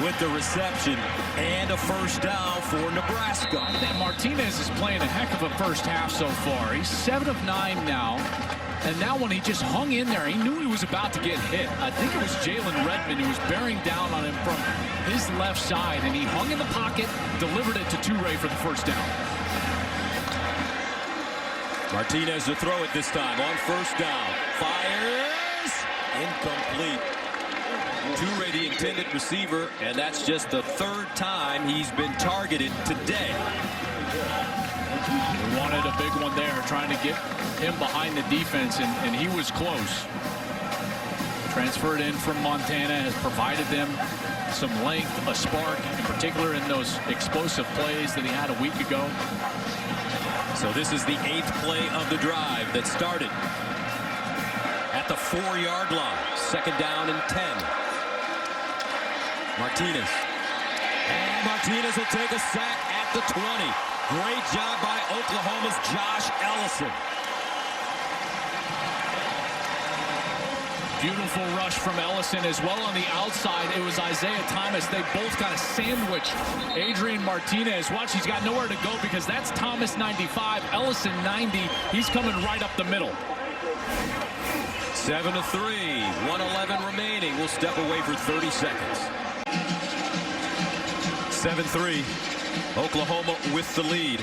with the reception and a first down for Nebraska. And Martinez is playing a heck of a first half so far. He's 7 of 9 now. And now when he just hung in there, he knew he was about to get hit. I think it was Jalen Redmond who was bearing down on him from his left side. And he hung in the pocket, delivered it to Toure for the first down. Martinez to throw it this time on 1st down. Fires. Incomplete. Toure, the intended receiver, and that's just the 3rd time he's been targeted today. They wanted a big one there, trying to get him behind the defense, and he was close. Transferred in from Montana, has provided them some length, a spark, in particular in those explosive plays that he had a week ago. So this is the 8th play of the drive that started at the 4-yard line. 2nd down and 10. Martinez. And Martinez will take a sack at the 20. Great job by Oklahoma's Josh Ellison. Beautiful rush from Ellison as well on the outside. It was Isaiah Thomas. They both kind of sandwiched Adrian Martinez. Watch, he's got nowhere to go because that's Thomas 95, Ellison 90. He's coming right up the middle. 7-3, 1:11 remaining. We'll step away for 30 seconds. 7-3, Oklahoma with the lead.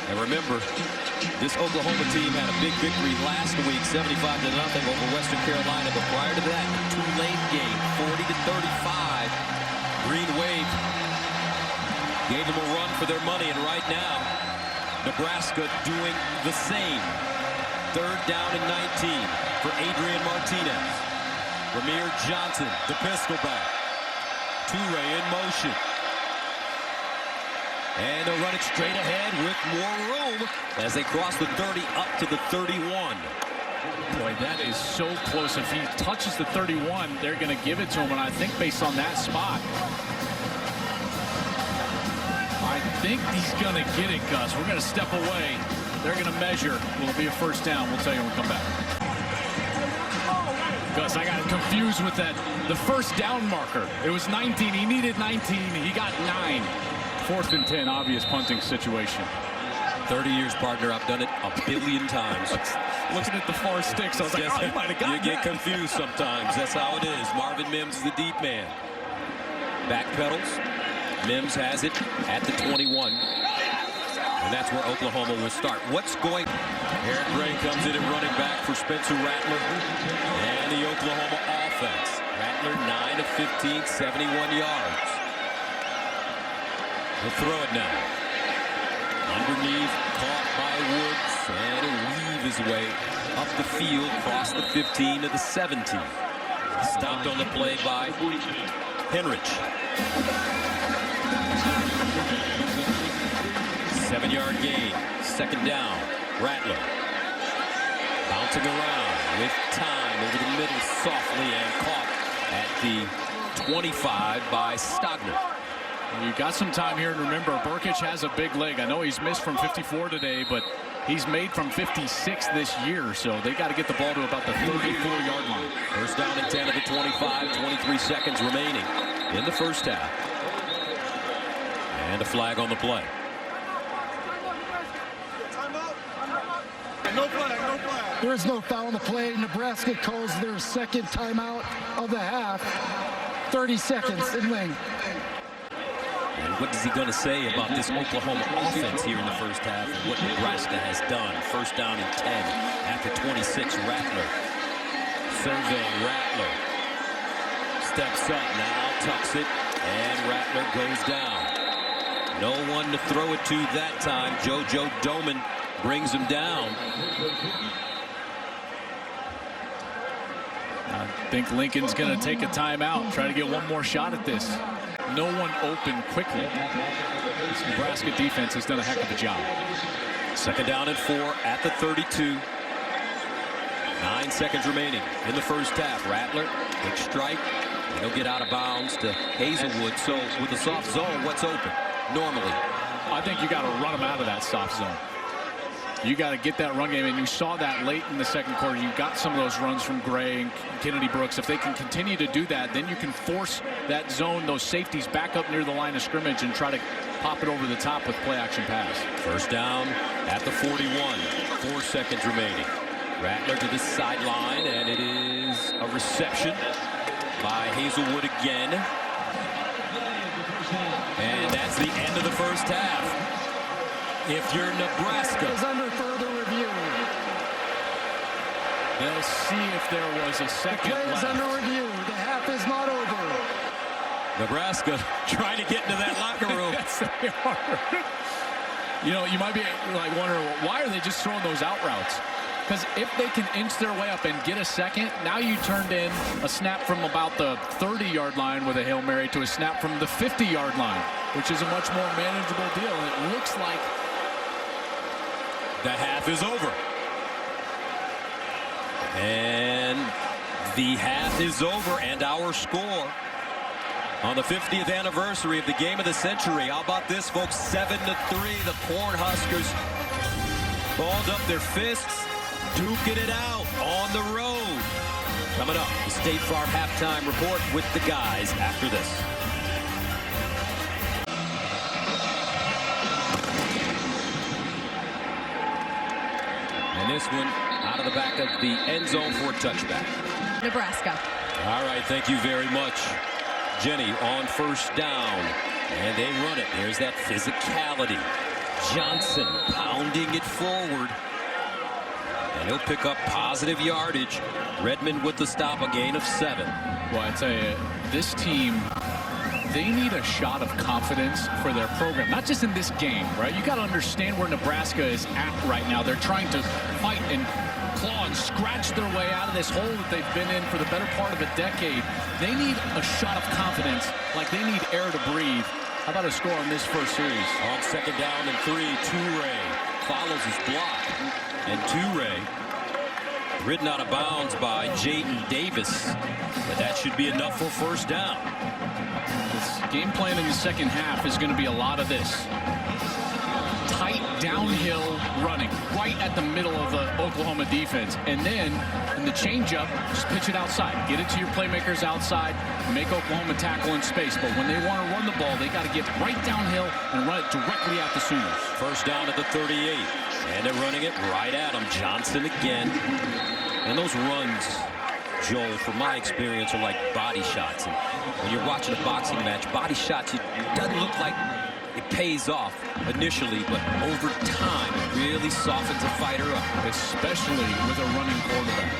And remember, this Oklahoma team had a big victory last week, 75-0 over Western Carolina. But prior to that, a Tulane game, 40-35. Green Wave gave them a run for their money, and right now, Nebraska doing the same. 3rd down and 19 for Adrian Martinez. Ramir Johnson, the pistol back. Toure in motion. And they'll run it straight ahead with more room as they cross the 30 up to the 31. Boy, that is so close. If he touches the 31, they're going to give it to him. And I think based on that spot, I think he's going to get it, Gus. We're going to step away. They're going to measure. Will it be a 1st down? We'll tell you when we come back. Gus, I got confused with that. The 1st down marker. It was 19. He needed 19. He got 9. 4th and 10, obvious punting situation. 30 years, partner. I've done it a billion times. Looking at the far sticks, I was like, oh, you might have got You get confused sometimes. That's how it is. Marvin Mims, the deep man. Back pedals. Mims has it at the 21. And that's where Oklahoma will start. What's going? Eric Gray comes in at running back for Spencer Rattler and the Oklahoma offense. Rattler 9 of 15, 71 yards. He'll throw it now. Underneath, caught by Woods, and he'll weave his way up the field, across the 15 to the 17. Stopped on the play by Henrich. 7-yard gain, 2nd down. Rattler bouncing around with time over the middle softly and caught at the 25 by Stogner. You got some time here, and remember, Burkich has a big leg. I know he's missed from 54 today, but he's made from 56 this year, so they got to get the ball to about the 34-yard line. 1st down and 10 of the 25, 23 seconds remaining in the 1st half. And a flag on the play. No flag, no flag. There is no foul on the play. Nebraska calls their 2nd timeout of the half. 30 seconds in length. And what is he going to say about this Oklahoma offense here in the 1st half and what Nebraska has done? 1st down and 10 at the 26. Rattler. Surveying Rattler. Steps up now, tucks it, and Rattler goes down. No one to throw it to that time. JoJo Doman brings him down. I think Lincoln's going to take a timeout, try to get one more shot at this. No one open quickly. This Nebraska defense has done a heck of a job. 2nd down and 4 at the 32. 9 seconds remaining in the 1st half. Rattler, big strike. He'll get out of bounds to Hazelwood. So with the soft zone, what's open? Normally, I think you got to run them out of that soft zone. You got to get that run game, and you saw that late in the 2nd quarter. You got some of those runs from Gray and Kennedy Brooks. If they can continue to do that, then you can force that zone, those safeties back up near the line of scrimmage and try to pop it over the top with play action pass. 1st down at the 41. 4 seconds remaining. Rattler to the sideline, and it is a reception by Hazelwood again. And that's the end of the 1st half. If you're Nebraska, is under further review. They'll see if there was a second Play is left. under review. The half is not over. Nebraska trying to get into that locker room. Yes, they are. You know, you might be like wondering, why are they just throwing those out routes? Because if they can inch their way up and get a second, now you turned in a snap from about the 30-yard line with a Hail Mary to a snap from the 50-yard line, which is a much more manageable deal. And it looks like the half is over. And the half is over, and our score on the 50th anniversary of the game of the century. How about this, folks? 7-3. The Cornhuskers balled up their fists, duking it out on the road. Coming up, the State Farm halftime report with the guys after this. And this one out of the back of the end zone for a touchback. Nebraska. All right, thank you very much, Jenny, on first down. And they run it. There's that physicality. Johnson pounding it forward. And he'll pick up positive yardage. Redmond with the stop, a gain of 7. Well, I tell you, this team, they need a shot of confidence for their program, not just in this game, right? You got to understand where Nebraska is at right now. They're trying to fight and claw and scratch their way out of this hole that they've been in for the better part of a decade. They need a shot of confidence, like they need air to breathe. How about a score on this first series? On second down and 3, Toure follows his block. And Toure ridden out of bounds by Jaden Davis. But that should be enough for first down. This game plan in the second half is going to be a lot of this. Tight downhill running right at the middle of the Oklahoma defense. And then in the changeup, just pitch it outside. Get it to your playmakers outside. Make Oklahoma tackle in space. But when they want to run the ball, they got to get right downhill and run it directly at the Sooners. First down at the 38. And they're running it right at him. Johnson again. And those runs, Joel, from my experience, are like body shots. And when you're watching a boxing match, body shots, it doesn't look like it pays off initially, but over time, it really softens a fighter up. Especially with a running quarterback.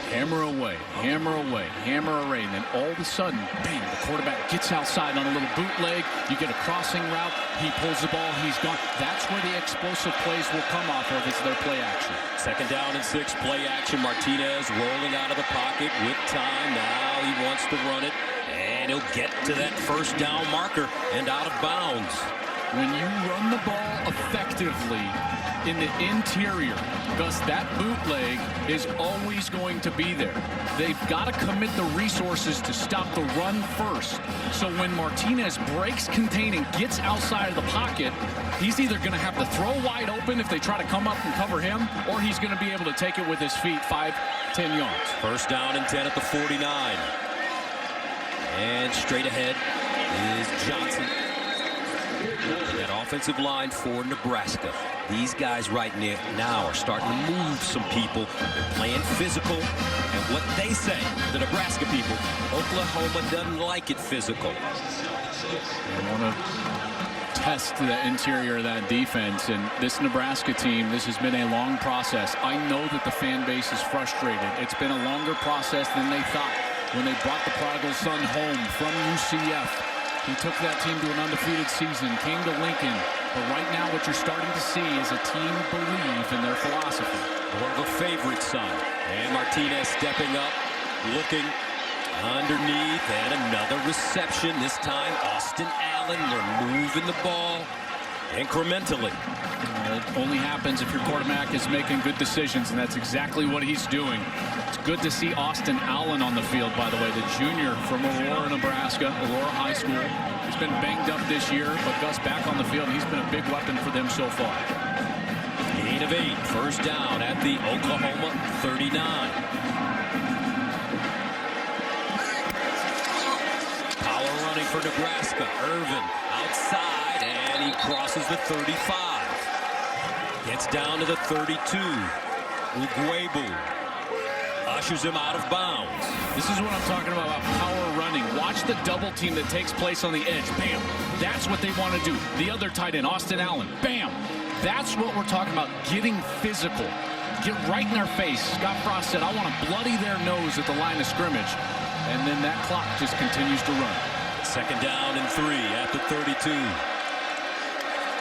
Hammer away, hammer away, hammer away, and then all of a sudden, bang, the quarterback gets outside on a little bootleg. You get a crossing route. He pulls the ball. He's gone. That's where the explosive plays will come off of, is their play action. Second down and 6, play action. Martinez rolling out of the pocket with time. Now he wants to run it, and he'll get to that first down marker and out of bounds. When you run the ball effectively in the interior, Gus, that bootleg is always going to be there. They've got to commit the resources to stop the run first. So when Martinez breaks contain and gets outside of the pocket, he's either going to have to throw wide open if they try to come up and cover him, or he's going to be able to take it with his feet 5-10 yards. First down and 10 at the 49. And straight ahead is Johnson. And that offensive line for Nebraska. These guys right now are starting to move some people. They're playing physical. And what they say, the Nebraska people, Oklahoma doesn't like it physical. They want to test the interior of that defense. And this Nebraska team, this has been a long process. I know that the fan base is frustrated. It's been a longer process than they thought when they brought the prodigal son home from UCF. He took that team to an undefeated season, came to Lincoln. But right now what you're starting to see is a team believe in their philosophy. One of the favorite son. And Martinez stepping up, looking underneath, and another reception. This time, Austin Allen, they're moving the ball incrementally. It only happens if your quarterback is making good decisions, and that's exactly what he's doing. It's good to see Austin Allen on the field, by the way, the junior from Aurora, Nebraska, Aurora High School. He's been banged up this year, but Gus back on the field, and he's been a big weapon for them so far. Gain of 8, first down at the Oklahoma 39. Power running for Nebraska. Irvin outside, and he crosses the 35. Gets down to the 32. Ugwebu ushers him out of bounds. This is what I'm talking about power running. Watch the double team that takes place on the edge. Bam. That's what they want to do. The other tight end, Austin Allen. Bam. That's what we're talking about, getting physical. Get right in their face. Scott Frost said, I want to bloody their nose at the line of scrimmage. And then that clock just continues to run. Second down and 3 at the 32.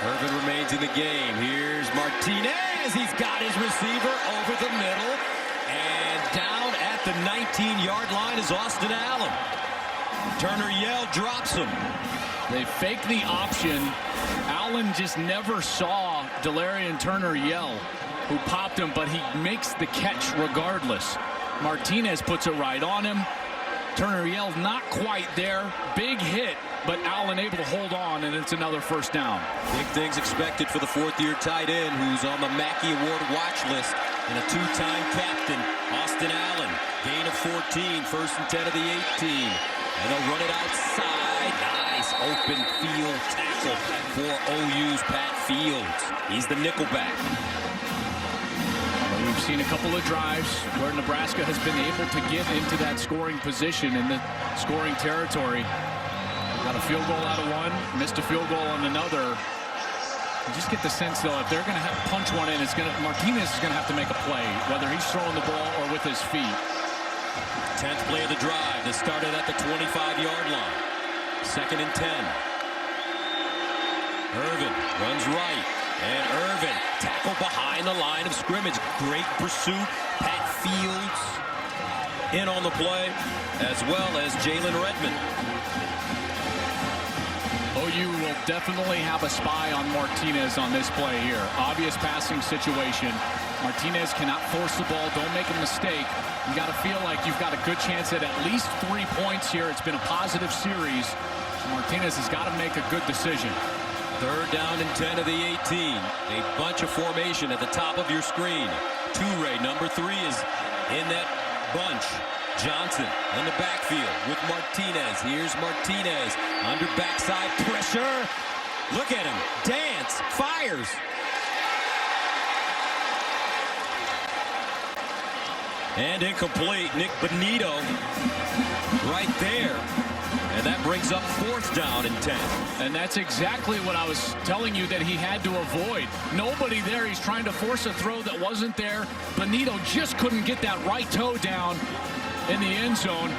Irvin remains in the game. Here's Martinez. He's got his receiver over the middle. And down at the 19-yard line is Austin Allen. Turner Yell drops him. They fake the option. Allen just never saw Delarian Turner Yell, who popped him, but he makes the catch regardless. Martinez puts it right on him. Turner Yell not quite there. Big hit, but Allen able to hold on, and it's another first down. Big things expected for the fourth-year tight end who's on the Mackey Award watch list and a two-time captain, Austin Allen. Gain of 14, first and 10 of the 18. And they'll run it outside. Nice open field tackle for OU's Pat Fields. He's the nickelback. We've seen a couple of drives where Nebraska has been able to get into that scoring position in the scoring territory. Got a field goal out of one, missed a field goal on another. You just get the sense, though, if they're going to punch one in, Martinez is going to have to make a play, whether he's throwing the ball or with his feet. 10th play of the drive. This started at the 25-yard line. 2nd and 10. Irvin runs right. And Irvin tackle behind the line of scrimmage. Great pursuit. Pat Fields in on the play, as well as Jalen Redmond. OU will definitely have a spy on Martinez on this play here. Obvious passing situation. Martinez cannot force the ball. Don't make a mistake. You got to feel like you've got a good chance at least 3 points here. It's been a positive series. Martinez has got to make a good decision. 3rd down and 10 of the 18. A bunch of formation at the top of your screen. Toure, number 3, is in that bunch. Johnson in the backfield with Martinez. Here's Martinez under backside pressure. Look at him. Dance. Fires. And incomplete. Nick Benito right there. And that brings up 4th down and 10. And that's exactly what I was telling you that he had to avoid. Nobody there. He's trying to force a throw that wasn't there. Benito just couldn't get that right toe down in the end zone.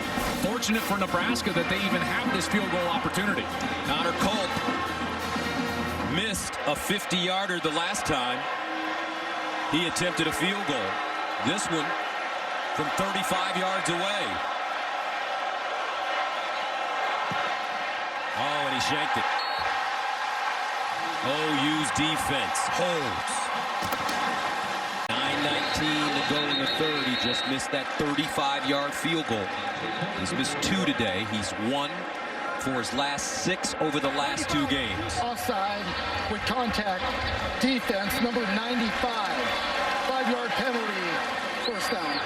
Fortunate for Nebraska that they even have this field goal opportunity. Connor Culp missed a 50-yarder the last time he attempted a field goal. This one from 35 yards away. Oh, and he shanked it. OU's defense holds. 9:19 to go in the third. He just missed that 35-yard field goal. He's missed 2 today. He's 1 for his last 6 over the last 2 games. Offside with contact. Defense, number 95. 5-yard penalty. First down.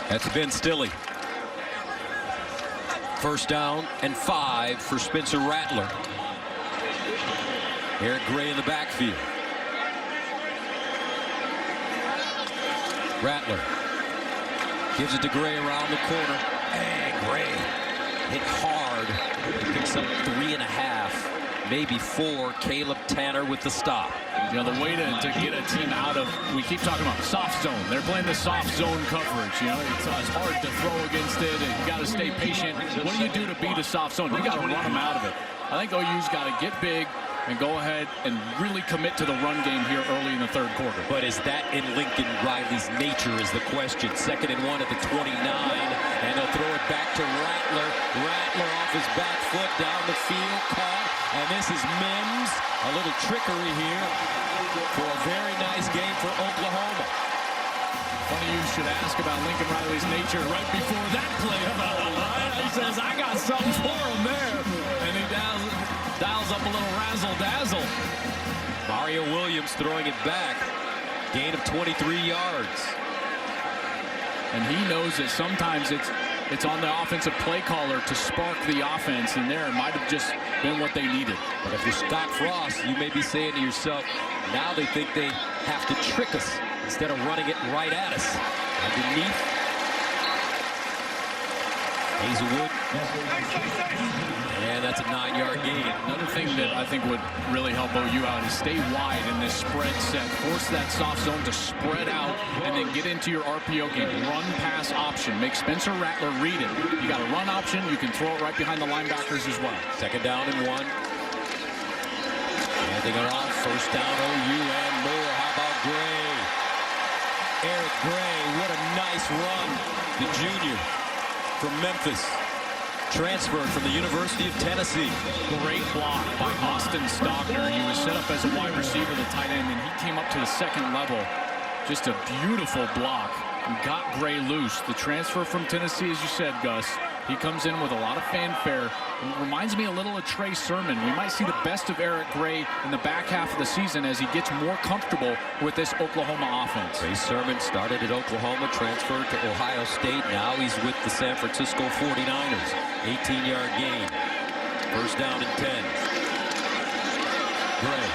That's Ben Stilley. 1st down and 5 for Spencer Rattler. Eric Gray in the backfield. Rattler gives it to Gray around the corner. And Gray hit hard. He picks up 3.5, maybe 4. Caleb Tanner with the stop. You know, the way to get a team out of, we keep talking about soft zone. They're playing the soft zone coverage. You know, it's hard to throw against it, and you got to stay patient. What do you do to beat a soft zone? You got to run them out of it. I think OU's got to get big and go ahead and really commit to the run game here early in the 3rd quarter. But is that in Lincoln Riley's nature is the question. 2nd and 1 at the 29, and they'll throw it back to Rattler. Rattler off his back foot down the field, caught, and this is Mims. A little trickery here for a very nice game for Oklahoma. Funny you should ask about Lincoln Riley's nature right before that play. He says, I got something for him there. And he dials up a little razzle-dazzle. Mario Williams throwing it back. Gain of 23 yards. And he knows that sometimes it's on the offensive play caller to spark the offense, and there it might have just been what they needed. But if you're Scott Frost, you may be saying to yourself, now they think they have to trick us instead of running it right at us. Underneath. Hazelwood. And that's a 9-yard gain. Another thing that I think would really help OU out is stay wide in this spread set. Force that soft zone to spread out and then get into your RPO game. Run pass option. Make Spencer Rattler read it. You got a run option. You can throw it right behind the linebackers as well. 2nd down and 1. Handing it off. 1st down OU and more. How about Gray? Eric Gray, what a nice run. The junior from Memphis. Transferred from the University of Tennessee. Great block by Austin Stockner. He was set up as a wide receiver, the tight end, and he came up to the 2nd level. Just a beautiful block and got Gray loose. The transfer from Tennessee, as you said, Gus, he comes in with a lot of fanfare. It reminds me a little of Trey Sermon. We might see the best of Eric Gray in the back half of the season as he gets more comfortable with this Oklahoma offense. Trey Sermon started at Oklahoma, transferred to Ohio State. Now he's with the San Francisco 49ers. 18-yard gain. 1st down and 10. Gray.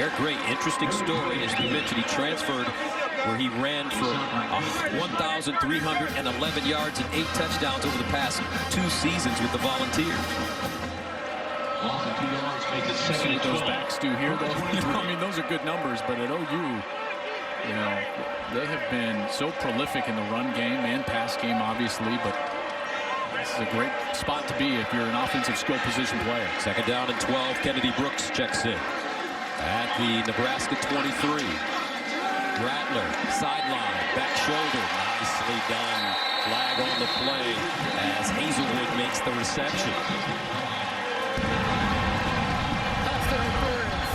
Eric Gray, interesting story. As we mentioned, he transferred where he ran for 1,311 yards and 8 touchdowns over the past 2 seasons with the Volunteers. See what those backs do here, though. I mean, those are good numbers, but at OU, you know, they have been so prolific in the run game and pass game, obviously, but this is a great spot to be if you're an offensive skill position player. 2nd down and 12. Kennedy Brooks checks in at the Nebraska 23. Rattler, sideline, back shoulder, nicely done. Flag on the play as Hazelwood makes the reception. Pass interference.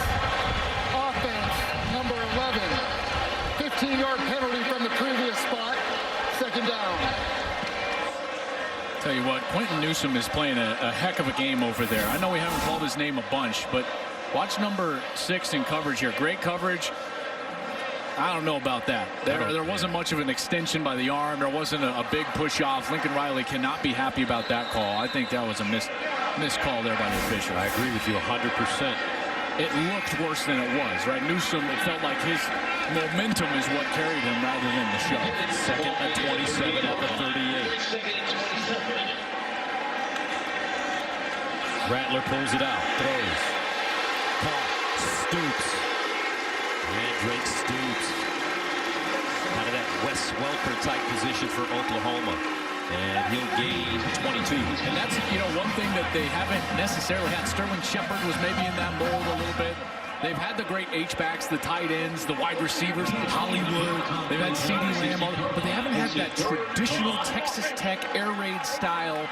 Offense, number 11. 15-yard penalty from the previous spot. 2nd down. Tell you what, Quentin Newsome is playing a heck of a game over there. I know we haven't called his name a bunch, but watch number 6 in coverage here. Great coverage. I don't know about that. There wasn't much of an extension by the arm. There wasn't a big push off. Lincoln Riley cannot be happy about that call. I think that was a missed call there by the official. I agree with you 100%. It looked worse than it was, right? Newsome, it felt like his momentum is what carried him rather than the show. 2nd and 27 at the 38. Rattler pulls it out, throws. Caught, Stoops. And Drake Stoops. Kind of that Wes Welker type position for Oklahoma. And he'll gain 22. And that's, you know, one thing that they haven't necessarily had. Sterling Shepard was maybe in that mold a little bit. They've had the great H-backs, the tight ends, the wide receivers, Hollywood. They've had C.D. Lamb, but they haven't had that traditional Texas Tech air raid style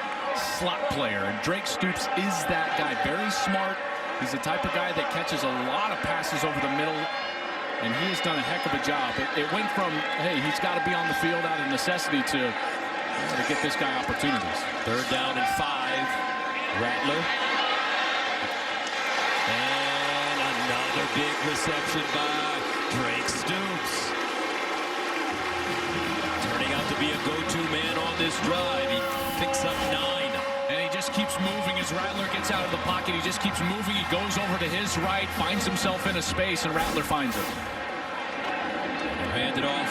slot player. And Drake Stoops is that guy. Very smart. He's the type of guy that catches a lot of passes over the middle. And he has done a heck of a job. It went from, hey, he's got to be on the field out of necessity to get this guy opportunities. 3rd down and 5. Rattler. And another big reception by Drake Stoops. Turning out to be a go-to man on this drive. He picks up 9. And he just keeps moving as Rattler gets out of the pocket. He just keeps moving. He goes over to his right, finds himself in a space, and Rattler finds it. Hand it off.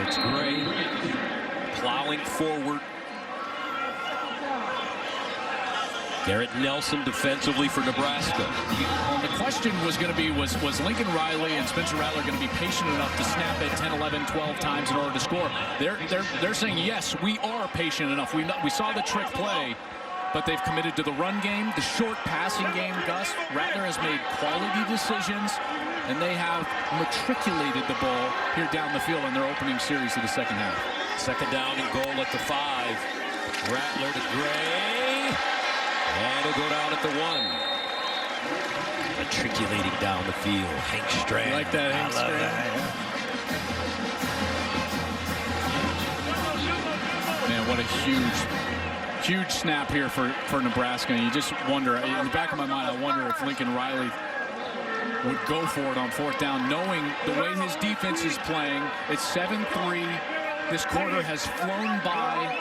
It's Gray plowing forward. Garrett Nelson defensively for Nebraska. The question was going to be, was Lincoln Riley and Spencer Rattler going to be patient enough to snap it 10, 11, 12 times in order to score? They're saying, yes, we are patient enough. We saw the trick play, but they've committed to the run game, the short passing game, Gus. Rattler has made quality decisions, and they have matriculated the ball here down the field in their opening series of the 2nd half. 2nd down and goal at the 5. Rattler to Gray. And he'll go down at the 1. Matriculating down the field. Hank Strand. You like that, Hank Strand? Man, what a huge snap here for Nebraska. And you just wonder, in the back of my mind, I wonder if Lincoln Riley would go for it on 4th down, knowing the way his defense is playing. It's 7-3. This quarter has flown by.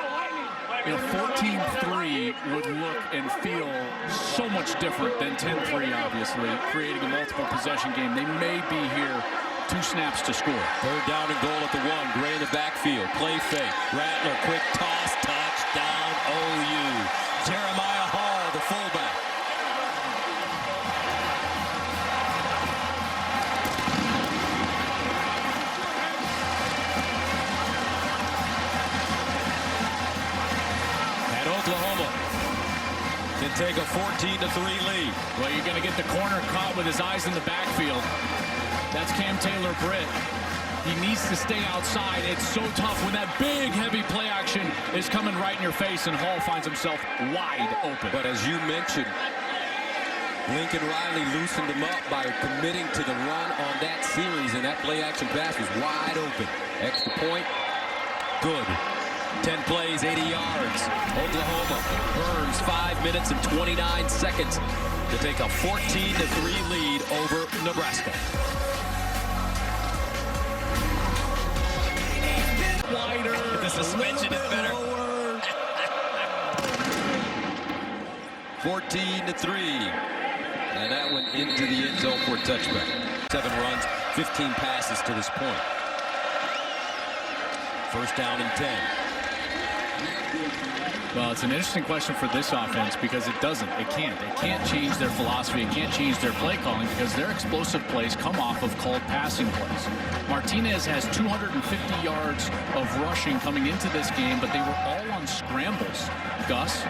You know, 14-3 would look and feel so much different than 10-3, obviously, creating a multiple possession game. They may be here 2 snaps to score. 3rd down and goal at the 1. Gray in the backfield. Play fake. Rattler, quick toss, touchdown, OU. Jeremiah Hall, the fullback. And Oklahoma can take a 14-3 lead. Well, you're going to get the corner caught with his eyes in the backfield. That's Cam Taylor-Britt. He needs to stay outside. It's so tough when that big, heavy play action is coming right in your face, and Hall finds himself wide open. But as you mentioned, Lincoln Riley loosened him up by committing to the run on that series, and that play action pass was wide open. Extra point, good. 10 plays, 80 yards. Oklahoma earns 5 minutes and 29 seconds to take a 14-3 lead over Nebraska. Wider. The suspension is better. 14-3. And that went into the end zone for a touchback. 7 runs, 15 passes to this point. First down and 10. Well, it's an interesting question for this offense because it can't change their philosophy. It can't change their play calling because their explosive plays come off of called passing plays. Martinez has 250 yards of rushing coming into this game, but they were all on scrambles. Gus,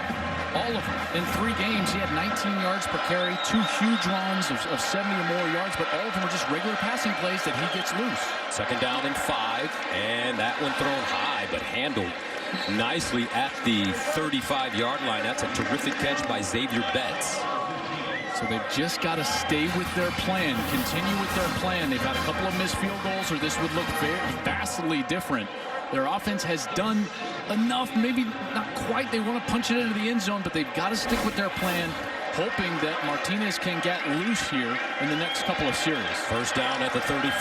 all of them. In 3 games, he had 19 yards per carry, 2 huge runs of 70 or more yards, but all of them were just regular passing plays that he gets loose. Second down and 5, and that one thrown high, but handled nicely at the 35-yard line. That's a terrific catch by Xavier Betts. So they've just got to stay with their plan, continue with their plan. They've had a couple of missed field goals, or this would look vastly different. Their offense has done enough, maybe not quite. They want to punch it into the end zone, but they've got to stick with their plan, hoping that Martinez can get loose here in the next couple of series. First down at the 35.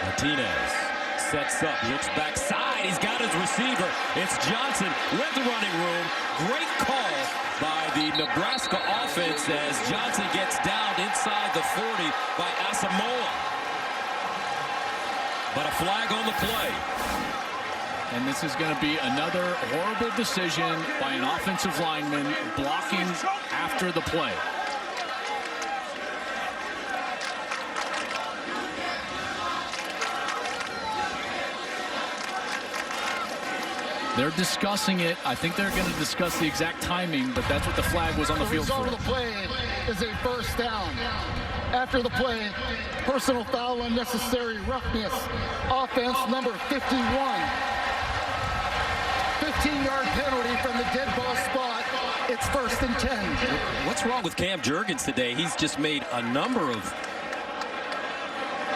Martinez sets up, looks backside. He's got his receiver. It's Johnson with the running room. Great call by the Nebraska offense as Johnson gets down inside the 40 by Asamoah. But a flag on the play. And this is going to be another horrible decision by an offensive lineman blocking after the play. They're discussing it. I think they're going to discuss the exact timing, but that's what the flag was on the field for. The result of the play is a first down. After the play, personal foul, unnecessary roughness. Offense number 51. 15-yard penalty from the dead ball spot. It's 1st and 10. What's wrong with Cam Jurgens today? He's just made a number of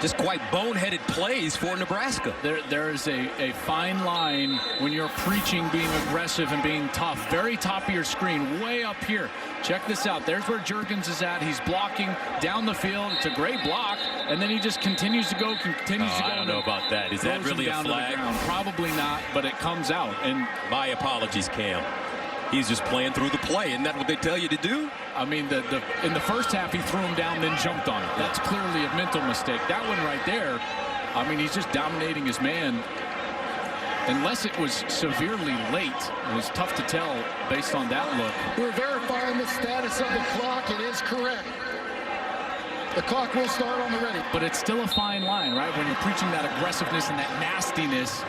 just quite boneheaded plays for Nebraska. There is a fine line when you're preaching being aggressive and being tough. Very top of your screen, way up here. Check this out. There's where Jurgens is at. He's blocking down the field. It's a great block, and then he just continues to go, I don't know about that. Is that really a flag? Probably not, but it comes out. And my apologies, Cam. He's just playing through the play. Isn't that what they tell you to do? I mean, in the first half, he threw him down, then jumped on it. That's clearly a mental mistake. That one right there, I mean, he's just dominating his man. Unless it was severely late, it was tough to tell based on that look. We're verifying the status of the clock. It is correct. The clock will start on the ready. But it's still a fine line, right? When you're preaching that aggressiveness and that nastiness.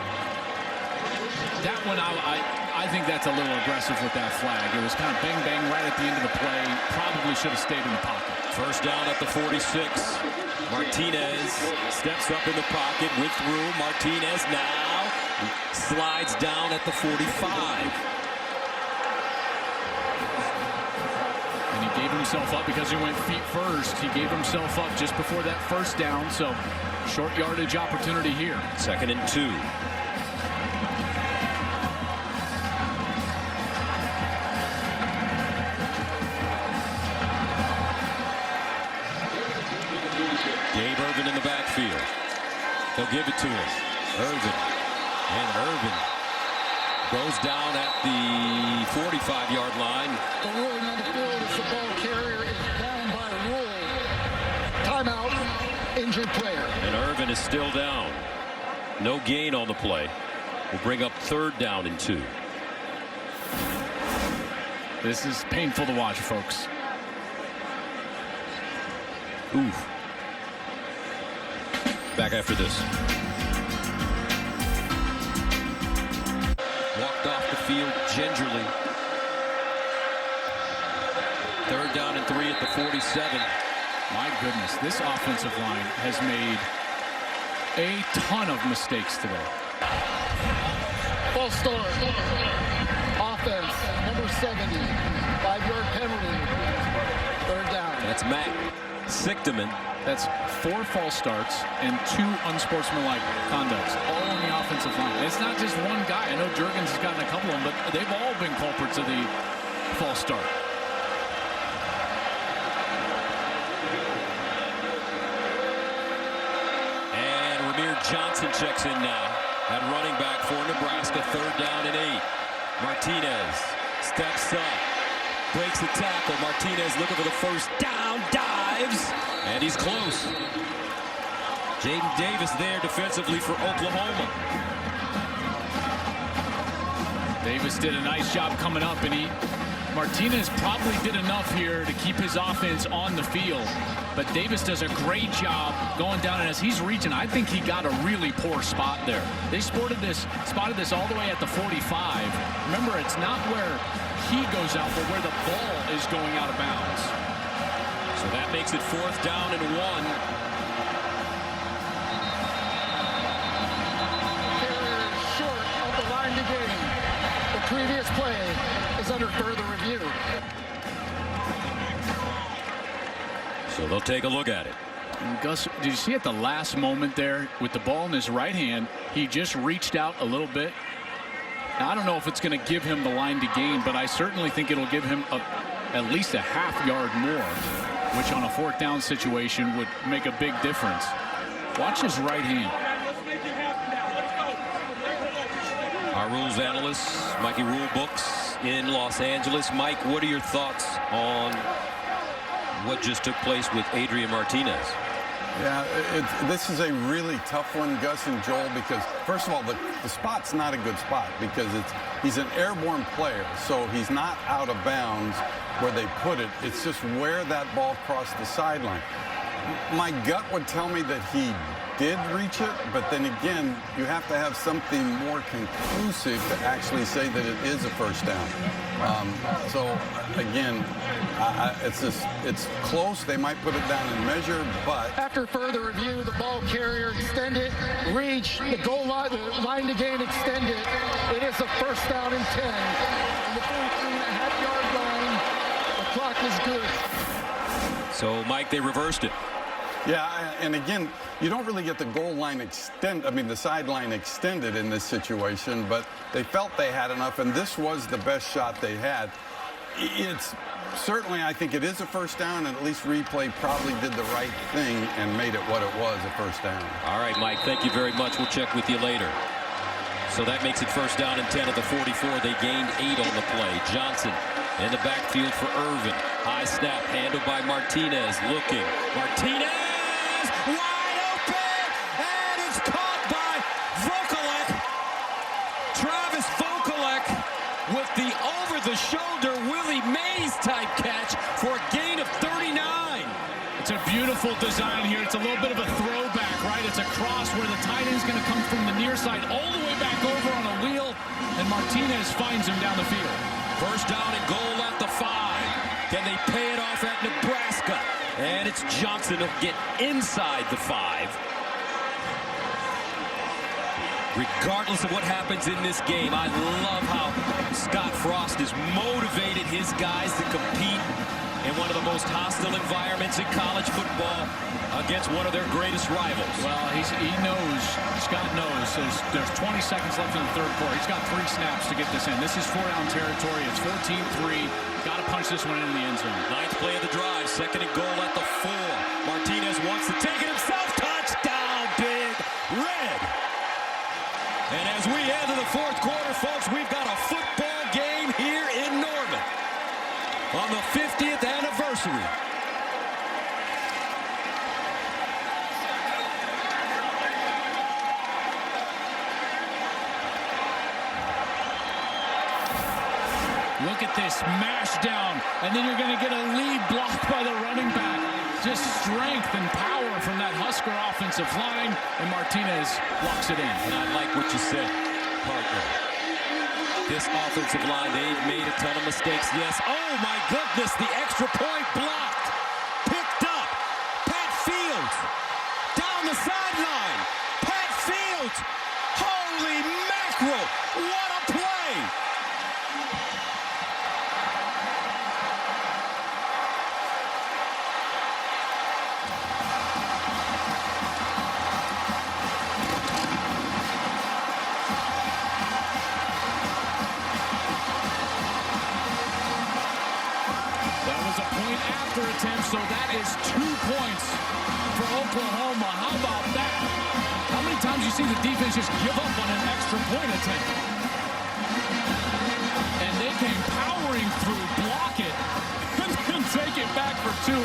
That one, I think that's a little aggressive with that flag. It was kind of bang, bang right at the end of the play. Probably should have stayed in the pocket. First down at the 46. Martinez steps up in the pocket with room. Martinez now slides down at the 45. And he gave himself up because he went feet first. He gave himself up just before that first down. So short yardage opportunity here. 2nd and 2. Gabe Irvin in the backfield. They'll give it to him. Irvin. And Irvin goes down at the 45-yard line. The ruling on the field is the ball carrier is down by a rule. Timeout. injured player. And Irvin is still down. No gain on the play. Will bring up 3rd down and 2. This is painful to watch, folks. Oof. Back after this. Walked off the field gingerly. 3rd down and 3 at the 47. My goodness, this offensive line has made a ton of mistakes today. False start. Offense, number 70. 5-yard penalty. 3rd down. That's Matt Sichterman. That's 4 false starts and 2 unsportsmanlike conducts, all on the offensive line. It's not just one guy. I know Jurgens has gotten a couple of them, but they've all been culprits of the false start. And Ramir Johnson checks in now at running back for Nebraska. 3rd down and 8. Martinez steps up, breaks the tackle. Martinez looking for the 1st down, dives, and he's close. Jaden Davis there defensively for Oklahoma. Davis did a nice job coming up, and Martinez probably did enough here to keep his offense on the field. But Davis does a great job going down, and as he's reaching, I think he got a really poor spot there. They spotted this all the way at the 45. Remember, it's not where he goes out, but where the ball is going out of bounds. So that makes it 4th down and 1. Carrier short of the line to gain. The previous play is under further review. So they'll take a look at it. And Gus, did you see at the last moment there with the ball in his right hand, he just reached out a little bit. Now, I don't know if it's going to give him the line to gain, but I certainly think it'll give him at least a half-yard more, which on a 4th down situation would make a big difference. Watch his right hand. Our rules analyst, Mikey Rulebooks in Los Angeles. Mike, what are your thoughts on what just took place with Adrian Martinez? Yeah, this is a really tough one, Gus and Joel, because first of all, the spot's not a good spot because he's an airborne player, so he's not out of bounds where they put it. It's just where that ball crossed the sideline. My gut would tell me that he did reach it, but then again, you have to have something more conclusive to actually say that it is a 1st down. So again, it's close. They might put it down and measure, but After further review, the ball carrier extended, reach, the goal line, the line to gain extended. It is a 1st down and 10. On the 14.5-yard line, the clock is good. So, Mike, they reversed it. yeah, and again, you don't really get the goal line the sideline extended in this situation, but they felt they had enough, and this was the best shot they had. It's certainly, I think it is a 1st down, and at least replay probably did the right thing and made it what it was, a 1st down. All right, Mike, thank you very much. We'll check with you later. So that makes it 1st down and 10 at the 44. They gained 8 on the play. Johnson in the backfield for Irvin. High snap handled by Martinez. Looking. Martinez wide open, and it's caught by Vokalek. Travis Vokalek with the over-the-shoulder Willie Mays type catch for a gain of 39. It's a beautiful design here. It's a little bit of a throwback, right? It's a cross where the tight end's going to come from the near side all the way back over on a wheel, and Martinez finds him down the field. 1st down and goal at the 5. Can they pay it off at Nebraska? And it's Johnson who'll get inside the 5. Regardless of what happens in this game, I love how Scott Frost has motivated his guys to compete in one of the most hostile environments in college football against one of their greatest rivals. Well, Scott knows there's 20 seconds left in the 3rd quarter. He's got 3 snaps to get this in. This is 4-down territory. It's 14-3. Got to punch this one in the end zone. 9th play of the drive, 2nd and goal at the 4. Martinez wants to take it himself. Touchdown, Big Red. And as we head to the 4th quarter, folks, we've got a football game here in Norman on the 50th anniversary Look at this mash down, and then you're going to get a lead blocked by the running back. Just strength and power from that Husker offensive line, and Martinez blocks it in. And I like what you said, partner. This offensive line, they've made a ton of mistakes, yes. Oh, my goodness, the extra point blocked. Picked up. Pat Fields down the sideline. Pat Fields. Holy mackerel. What a play. Attempt, so that is 2 points for Oklahoma. How about that? How many times you see the defense just give up on an extra point attempt? And they came powering through, block it, and then take it back for 2.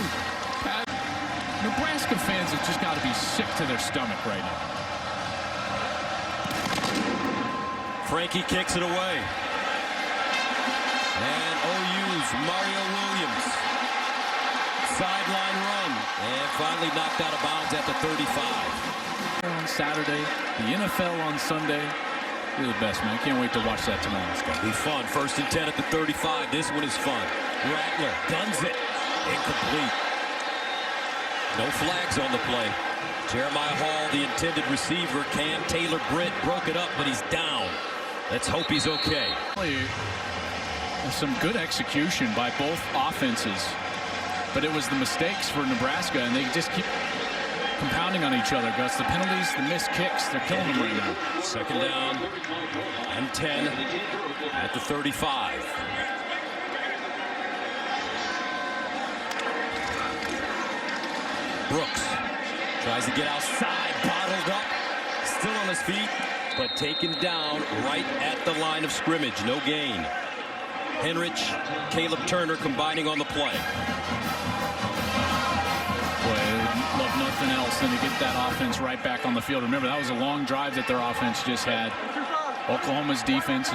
Nebraska fans have just got to be sick to their stomach right now. Frankie kicks it away. And OU's Mario Williams. Sideline run, and finally knocked out of bounds at the 35. On Saturday, the NFL on Sunday. You're the best, man. Can't wait to watch that tomorrow. It's going to Be fun. 1st and 10 at the 35. This one is fun. Rattler guns it. Incomplete. No flags on the play. Jeremiah Hall, the intended receiver. Cam Taylor-Britt broke it up, but he's down. Let's hope he's okay. Some good execution by both offenses. But it was the mistakes for Nebraska, and they just keep compounding on each other, Gus. The penalties, the missed kicks, they're killing them right now. 2nd down and 10 at the 35. Brooks tries to get outside, bottled up, still on his feet, but taken down right at the line of scrimmage. No gain. Henrich, Caleb Turner combining on the play. Love nothing else than to get that offense right back on the field. Remember, that was a long drive that their offense just had. Oklahoma's defense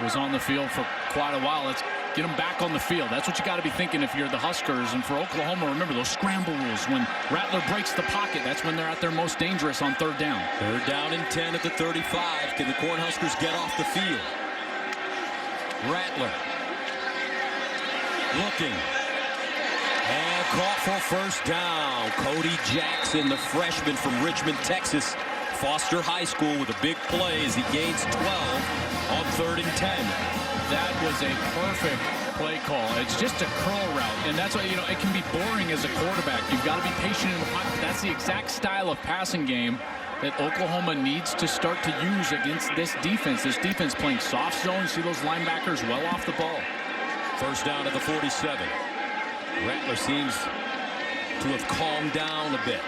was on the field for quite a while. Let's get them back on the field. That's what you got to be thinking if you're the Huskers. And for Oklahoma, remember those scramble rules. When Rattler breaks the pocket, that's when they're at their most dangerous on 3rd down. 3rd down and 10 at the 35. Can the Cornhuskers get off the field? Rattler looking. And caught for 1st down. Cody Jackson, the freshman from Richmond, Texas. Foster High School with a big play as he gains 12 on 3rd and 10. That was a perfect play call. It's just a curl route, and that's why, it can be boring as a quarterback. You've got to be patient in the pocket. That's the exact style of passing game that Oklahoma needs to start to use against this defense. This defense playing soft zone. See those linebackers well off the ball. 1st down at the 47. Rattler seems to have calmed down a bit.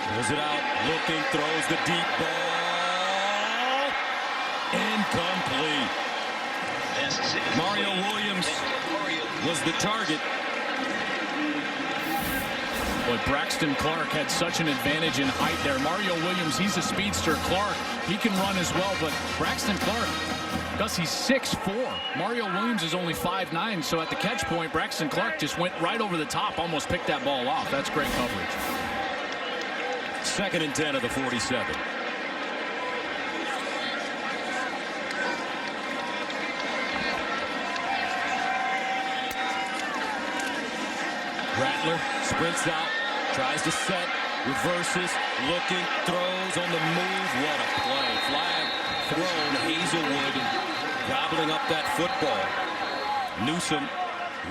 Throws it out, looking, throws the deep ball. Incomplete. Mario Williams was the target. But Braxton Clark had such an advantage in height there. Mario Williams, he's a speedster. Clark, he can run as well, but Braxton Clark, Gus, he's 6'4". Mario Williams is only 5'9", so at the catch point, Braxton Clark just went right over the top, almost picked that ball off. That's great coverage. 2nd and 10 of the 47. Rattler sprints out, tries to set, reverses, looking, throws on the move. What a play. Flag thrown. Hazelwood gobbling up that football. Newsome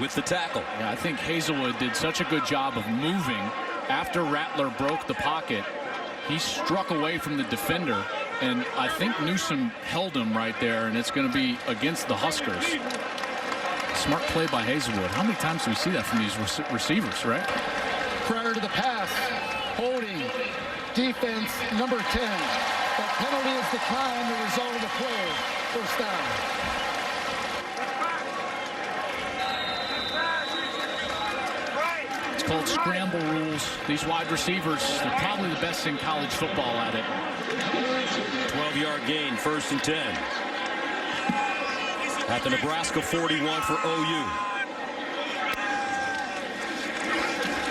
with the tackle. Yeah, I think Hazelwood did such a good job of moving. After Rattler broke the pocket, he struck away from the defender, and I think Newsome held him right there, and it's going to be against the Huskers. Smart play by Hazelwood. How many times do we see that from these receivers, right? Prior to the pass, holding, defense, number 10. That penalty is declined, the result of the play. 1st down. It's called scramble rules. These wide receivers, they're probably the best in college football at it. 12-yard gain, 1st and 10. At the Nebraska 41 for OU.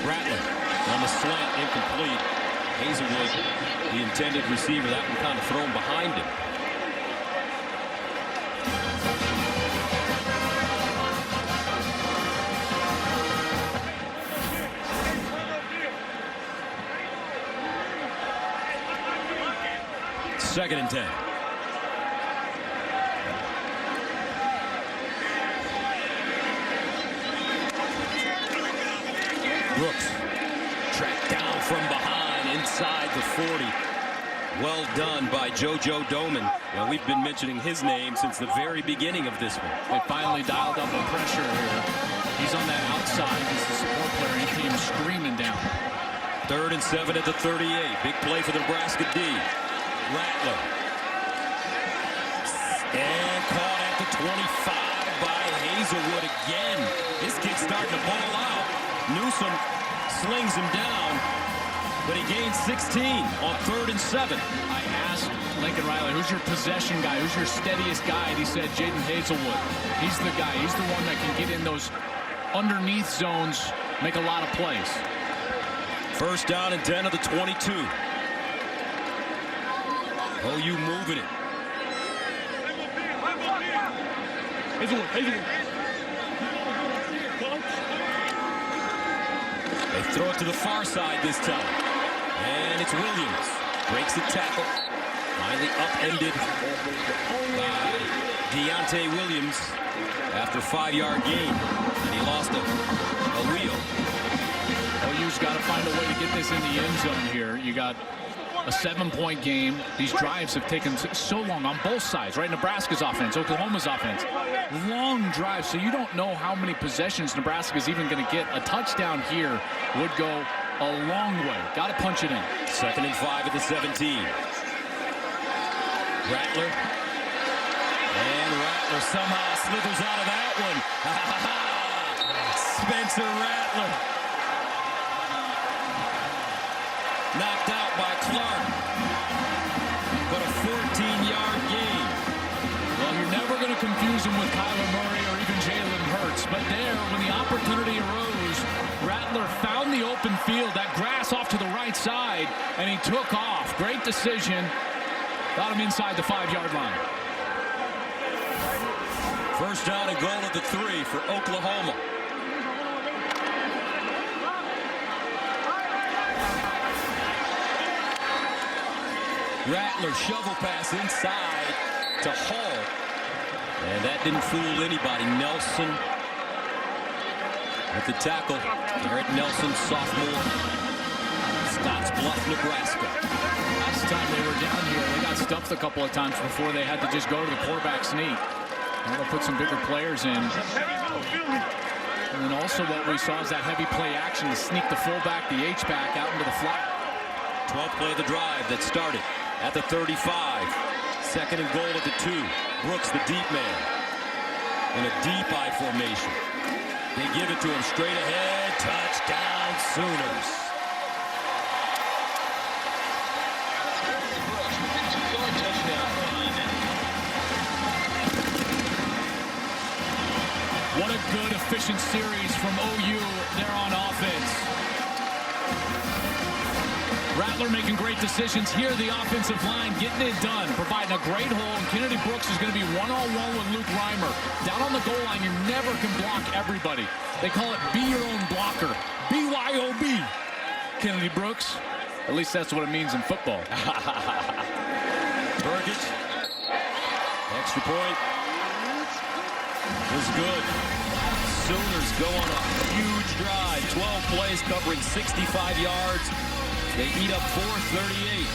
Rattler on the slant, incomplete. Hazelwood, the intended receiver, that one kind of thrown behind him. Second and 10. Brooks tracked down from behind inside the 40. Well done by JoJo Doman. Well, we've been mentioning his name since the very beginning of this one. They finally dialed up the pressure here. He's on that outside. He's the support player. He came screaming down. 3rd and 7 at the 38. Big play for the Nebraska D. Rattler. And caught at the 25 by Hazelwood again. This kid's starting to ball out. Newsom slings him down, but he gains 16 on 3rd and 7. I asked Lincoln Riley, who's your possession guy? Who's your steadiest guy? And he said Jaden Hazelwood. He's the guy. He's the one that can get in those underneath zones, make a lot of plays. 1st down and 10 of the 22. OU moving it. They throw it to the far side this time. And it's Williams. Breaks the tackle. Finally upended by Deontay Williams after 5-yard gain. And he lost a wheel. OU's got to find a way to get this in the end zone here. You got a 7-point game. These drives have taken so long on both sides, right? Nebraska's offense, Oklahoma's offense. Long drives, so you don't know how many possessions Nebraska's even going to get. A touchdown here would go a long way. Got to punch it in. 2nd and 5 at the 17. Rattler. And Rattler somehow slithers out of that one. Spencer Rattler. Knocked out by Clark. But a 14-yard gain. Well, you're never going to confuse him with Kyler Murray or even Jalen Hurts. But there, when the opportunity arose, Rattler found the open field, that grass off to the right side, and he took off. Great decision. Got him inside the 5-yard line. 1st down and goal at the 3 for Oklahoma. Rattler shovel pass inside to Hall. And that didn't fool anybody. Nelson with the tackle. Garrett Nelson, sophomore. Scottsbluff, Nebraska. Last time they were down here, they got stuffed a couple of times before they had to just go to the quarterback sneak. Now they'll put some bigger players in. And then also what we saw is that heavy play action to sneak the fullback, the H-back, out into the flat. 12th play of the drive that started at the 35. 2nd and goal at the 2. Brooks, the deep man, in a deep I formation. They give it to him straight ahead. Touchdown, Sooners. What a good, efficient series from OU there on offense. Rattler making great decisions. Here, the offensive line getting it done, providing a great hole. And Kennedy Brooks is going to be one-on-one with Luke Reimer. Down on the goal line, you never can block everybody. They call it be your own blocker. BYOB. Kennedy Brooks. At least that's what it means in football. Burgess. Extra point. Was good. Sooners go on a huge drive. 12 plays covering 65 yards. They eat up 4:38.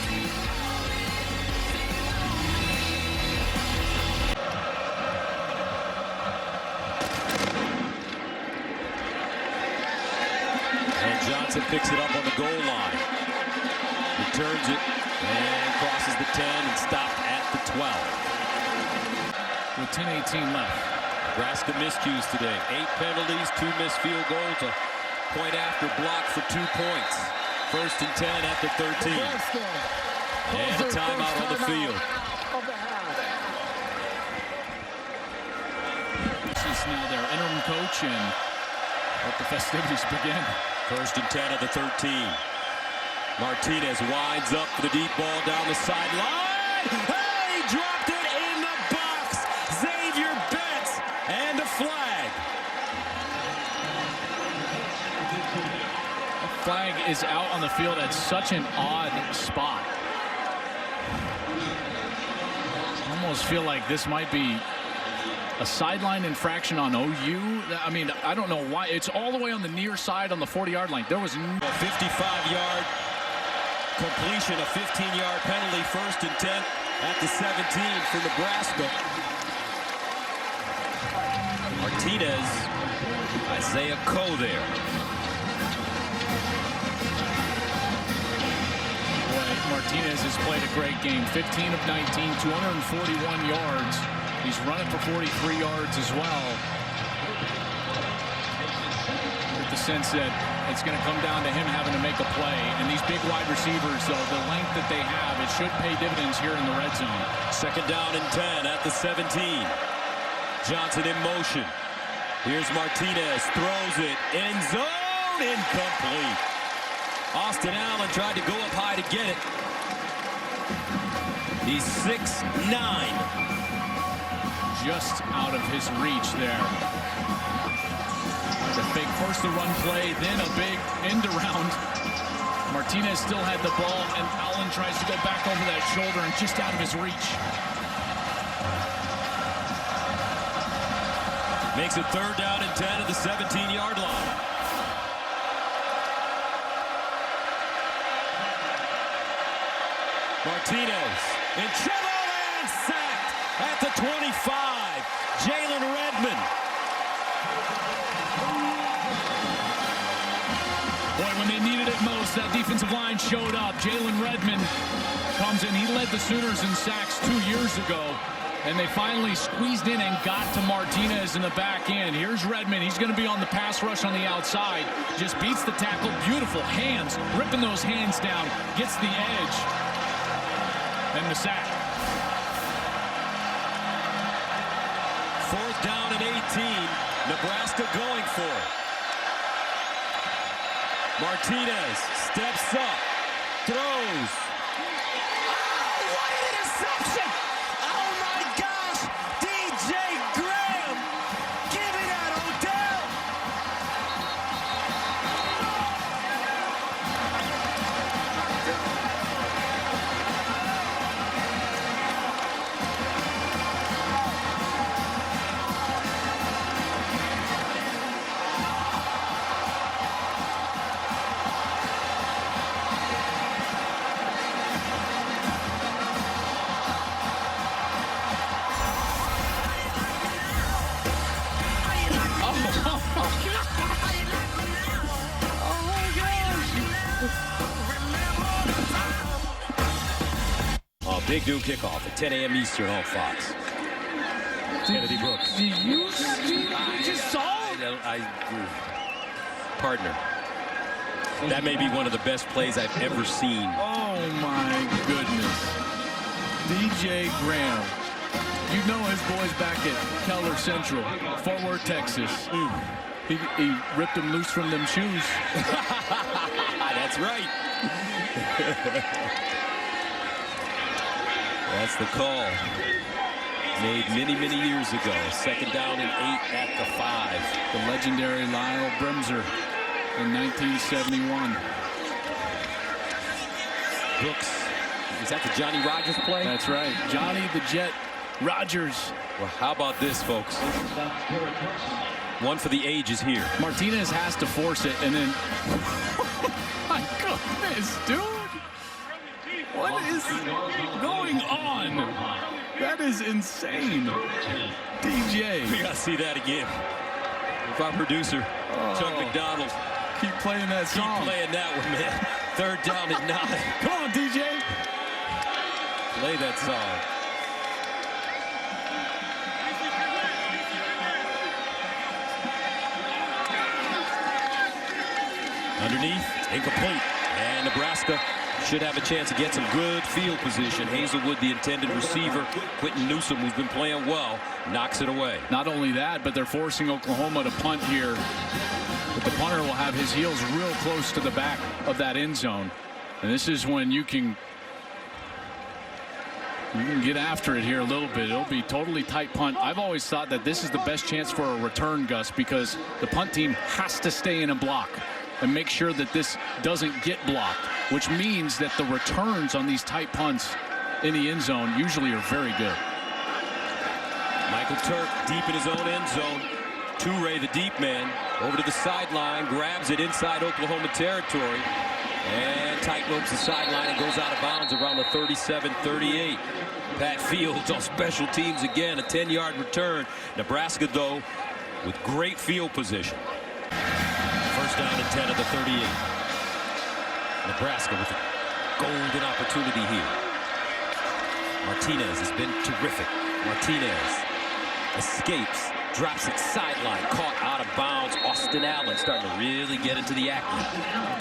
And Johnson picks it up on the goal line. Returns it and crosses the 10 and stopped at the 12. With 10:18 left. Nebraska miscues today. 8 penalties, 2 missed field goals, a point after block for 2 points. 1st and 10 at the 13. And a timeout on the field. Martinez now their interim coach, and let the festivities begin. 1st and 10 of the 13. Martinez winds up for the deep ball down the sideline. Hey, he dropped it in the box. Xavier Betts, and a flag. Flag is out on the field at such an odd spot. I almost feel like this might be a sideline infraction on OU. I mean, I don't know why. It's all the way on the near side on the 40-yard line. There was A 55-yard completion, a 15-yard penalty, 1st and 10 at the 17 for Nebraska. Martinez, Isaiah Coe there. Boy, Martinez has played a great game. 15 of 19, 241 yards. He's running for 43 yards as well. With the sense that it's going to come down to him having to make a play. And these big wide receivers, though, the length that they have, it should pay dividends here in the red zone. 2nd down and 10 at the 17. Johnson in motion. Here's Martinez, throws it, end zone, incomplete. Austin Allen tried to go up high to get it. He's 6'9". Just out of his reach there. The fake first the run play, then a big end around. Martinez still had the ball, and Allen tries to go back over that shoulder and just out of his reach. Makes it 3rd down and 10 at the 17-yard line. Martinez in trouble and sacked at the 25. Jalen Redmond. Boy, when they needed it most, that defensive line showed up. Jalen Redmond comes in. He led the Sooners in sacks 2 years ago. And they finally squeezed in and got to Martinez in the back end. Here's Redmond. He's going to be on the pass rush on the outside. Just beats the tackle. Beautiful hands. Ripping those hands down. Gets the edge. And the sack. 4th down and 18. Nebraska going for it. Martinez steps up. Throws. Oh, what an interception! Oh my gosh! DJ Graham! Give me that, Odell! Big noon kickoff at 10 a.m. Eastern on Fox. Kennedy Brooks. You just saw Partner. That may be one of the best plays I've ever seen. Oh my goodness. DJ Graham. You know his boys back at Keller Central, Fort Worth, Texas. He ripped them loose from them shoes. That's right. That's the call. Made many, many years ago. 2nd down and 8 at the 5. The legendary Lyle Bremser in 1971. Brooks. Is that the Johnny Rodgers play? That's right. Johnny the Jet Rodgers. Well, how about this, folks? One for the ages here. Martinez has to force it, and then... my goodness, dude. What is going on? That is insane. DJ. We got to see that again. If our producer, Chuck McDonald, keep playing that song. Keep playing that one, man. 3rd down and 9. Come on, DJ. Play that song. Underneath, incomplete. And Nebraska should have a chance to get some good field position. Hazelwood, the intended receiver. Quentin Newsom, who's been playing well, knocks it away. Not only that, but they're forcing Oklahoma to punt here. But the punter will have his heels real close to the back of that end zone. And this is when you can get after it here a little bit. It'll be totally tight punt. I've always thought that this is the best chance for a return, Gus, because the punt team has to stay in and block and make sure that this doesn't get blocked, which means that the returns on these tight punts in the end zone usually are very good. Michael Turk deep in his own end zone. Toure, the deep man, over to the sideline, grabs it inside Oklahoma territory, and tight ropes the sideline and goes out of bounds around the 37-38. Pat Fields on special teams again, a 10-yard return. Nebraska, though, with great field position. First down and 10 of the 38. Nebraska with a golden opportunity here. Martinez has been terrific. Martinez escapes, drops it sideline, caught out of bounds. Austin Allen starting to really get into the act.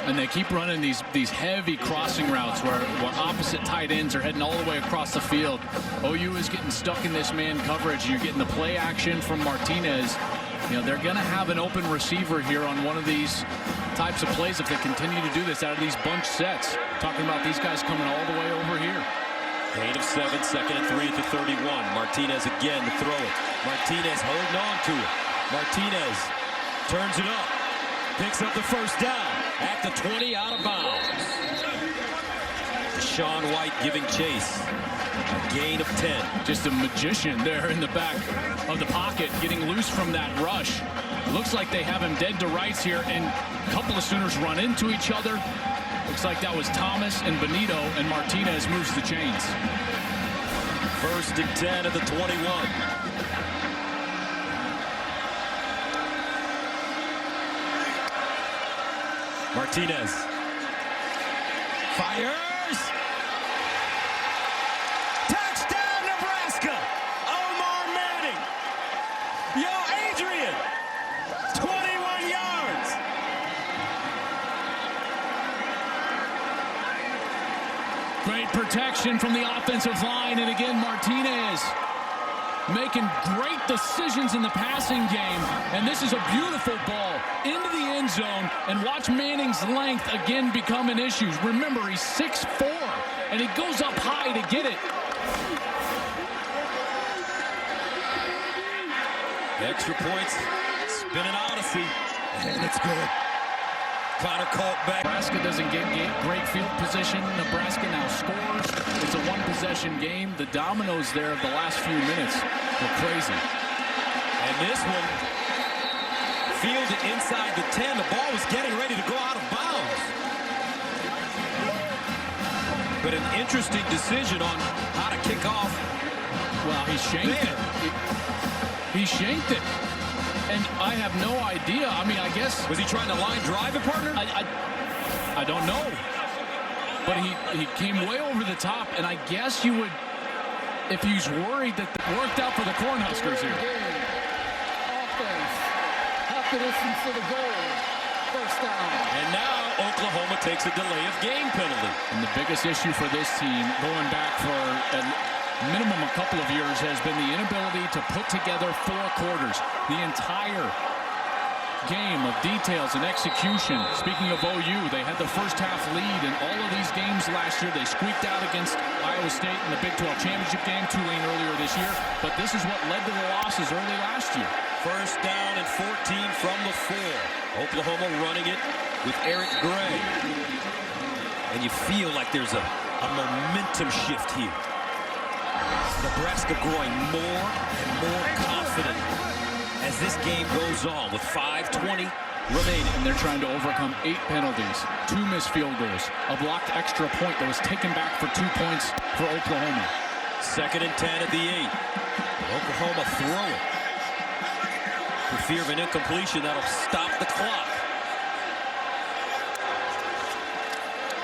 And they keep running these heavy crossing routes where opposite tight ends are heading all the way across the field. OU is getting stuck in this man coverage, and you're getting the play action from Martinez. You know, they're going to have an open receiver here on one of these types of plays if they continue to do this out of these bunch sets. Talking about these guys coming all the way over here. Gain of 7, 2nd and 3 at the 31. Martinez again to throw it. Martinez holding on to it. Martinez turns it up. Picks up the first down at the 20, out of bounds. Sean White giving chase. A gain of 10. Just a magician there in the back of the pocket, getting loose from that rush. Looks like they have him dead to rights here, and a couple of Sooners run into each other. Looks like that was Thomas and Benito, and Martinez moves the chains. First and 10 of the 21. Martinez fires. Touchdown, Nebraska. Omar Manning. Yo, Adrian. 21 yards. Great protection from the offensive line, and again Martinez making great decisions in the passing game, and this is a beautiful ball into the end zone, and watch Manning's length again become an issue. Remember, he's 6'4", and he goes up high to get it. Extra points, spinning odyssey, and it's good. Connor caught back. Nebraska doesn't get great field position. Nebraska now scores. It's a one-possession game. The dominoes there of the last few minutes were crazy. And this one, fielded inside the 10. The ball was getting ready to go out of bounds. But an interesting decision on how to kick off. Well, he shanked it. He shanked it. And I have no idea. I mean, I guess... Was he trying to line drive it, partner? I don't know. But he came way over the top, and I guess you would, if he's worried that it worked out for the Cornhuskers here. Offense. Half the distance to the goal. First down. And now Oklahoma takes a delay of game penalty. And the biggest issue for this team, going back for minimum a couple of years, has been the inability to put together 4 quarters. The entire game of details and execution. Speaking of OU, they had the first half lead in all of these games last year. They squeaked out against Iowa State in the Big 12 championship game, Tulane earlier this year. But this is what led to the losses early last year. First down and 14 from the 4. Oklahoma running it with Eric Gray. And you feel like there's a momentum shift here. Nebraska growing more and more confident as this game goes on with 5:20 remaining. And they're trying to overcome 8 penalties, 2 missed field goals, a blocked extra point that was taken back for 2 points for Oklahoma. 2nd and 10 at the 8. Oklahoma throw it. For fear of an incompletion, that'll stop the clock.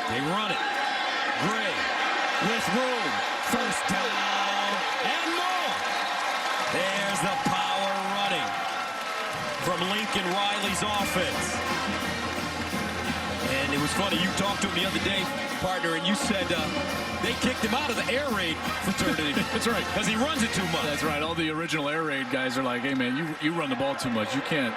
They run it. Gray with room. First down and more. There's the power running from Lincoln Riley's offense. And And it was funny, you talked to him the other day, partner, and you said they kicked him out of the air raid fraternity. That's right. Because he runs it too much. That's right. All the original air raid guys are like, hey, man, you run the ball too much. You can't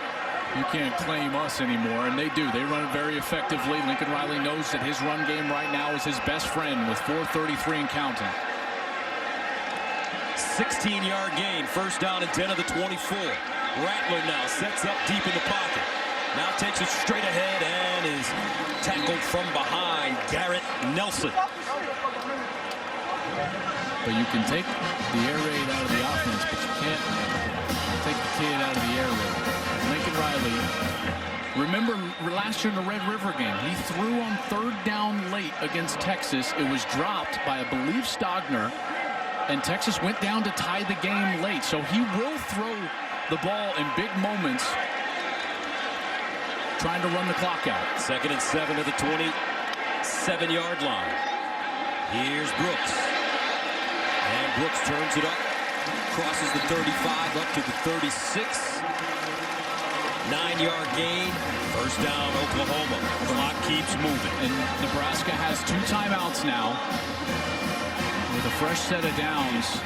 claim us anymore. And they do. They run it very effectively. Lincoln Riley knows that his run game right now is his best friend with 4:33 and counting. 16-yard gain, first down and 10 of the 24. Rattler now sets up deep in the pocket. Now takes it straight ahead and is tackled from behind. Garrett Nelson. But you can take the air raid out of the offense, but you can't take the kid out of the air raid. Lincoln Riley, remember last year in the Red River game, he threw on 3rd down late against Texas. It was dropped by, I believe, Stogner, and Texas went down to tie the game late. So he will throw the ball in big moments, trying to run the clock out. 2nd and 7 to the 27-yard line. Here's Brooks. And Brooks turns it up, crosses the 35 up to the 36. 9-yard gain, first down Oklahoma. The clock keeps moving. And Nebraska has 2 timeouts now with a fresh set of downs.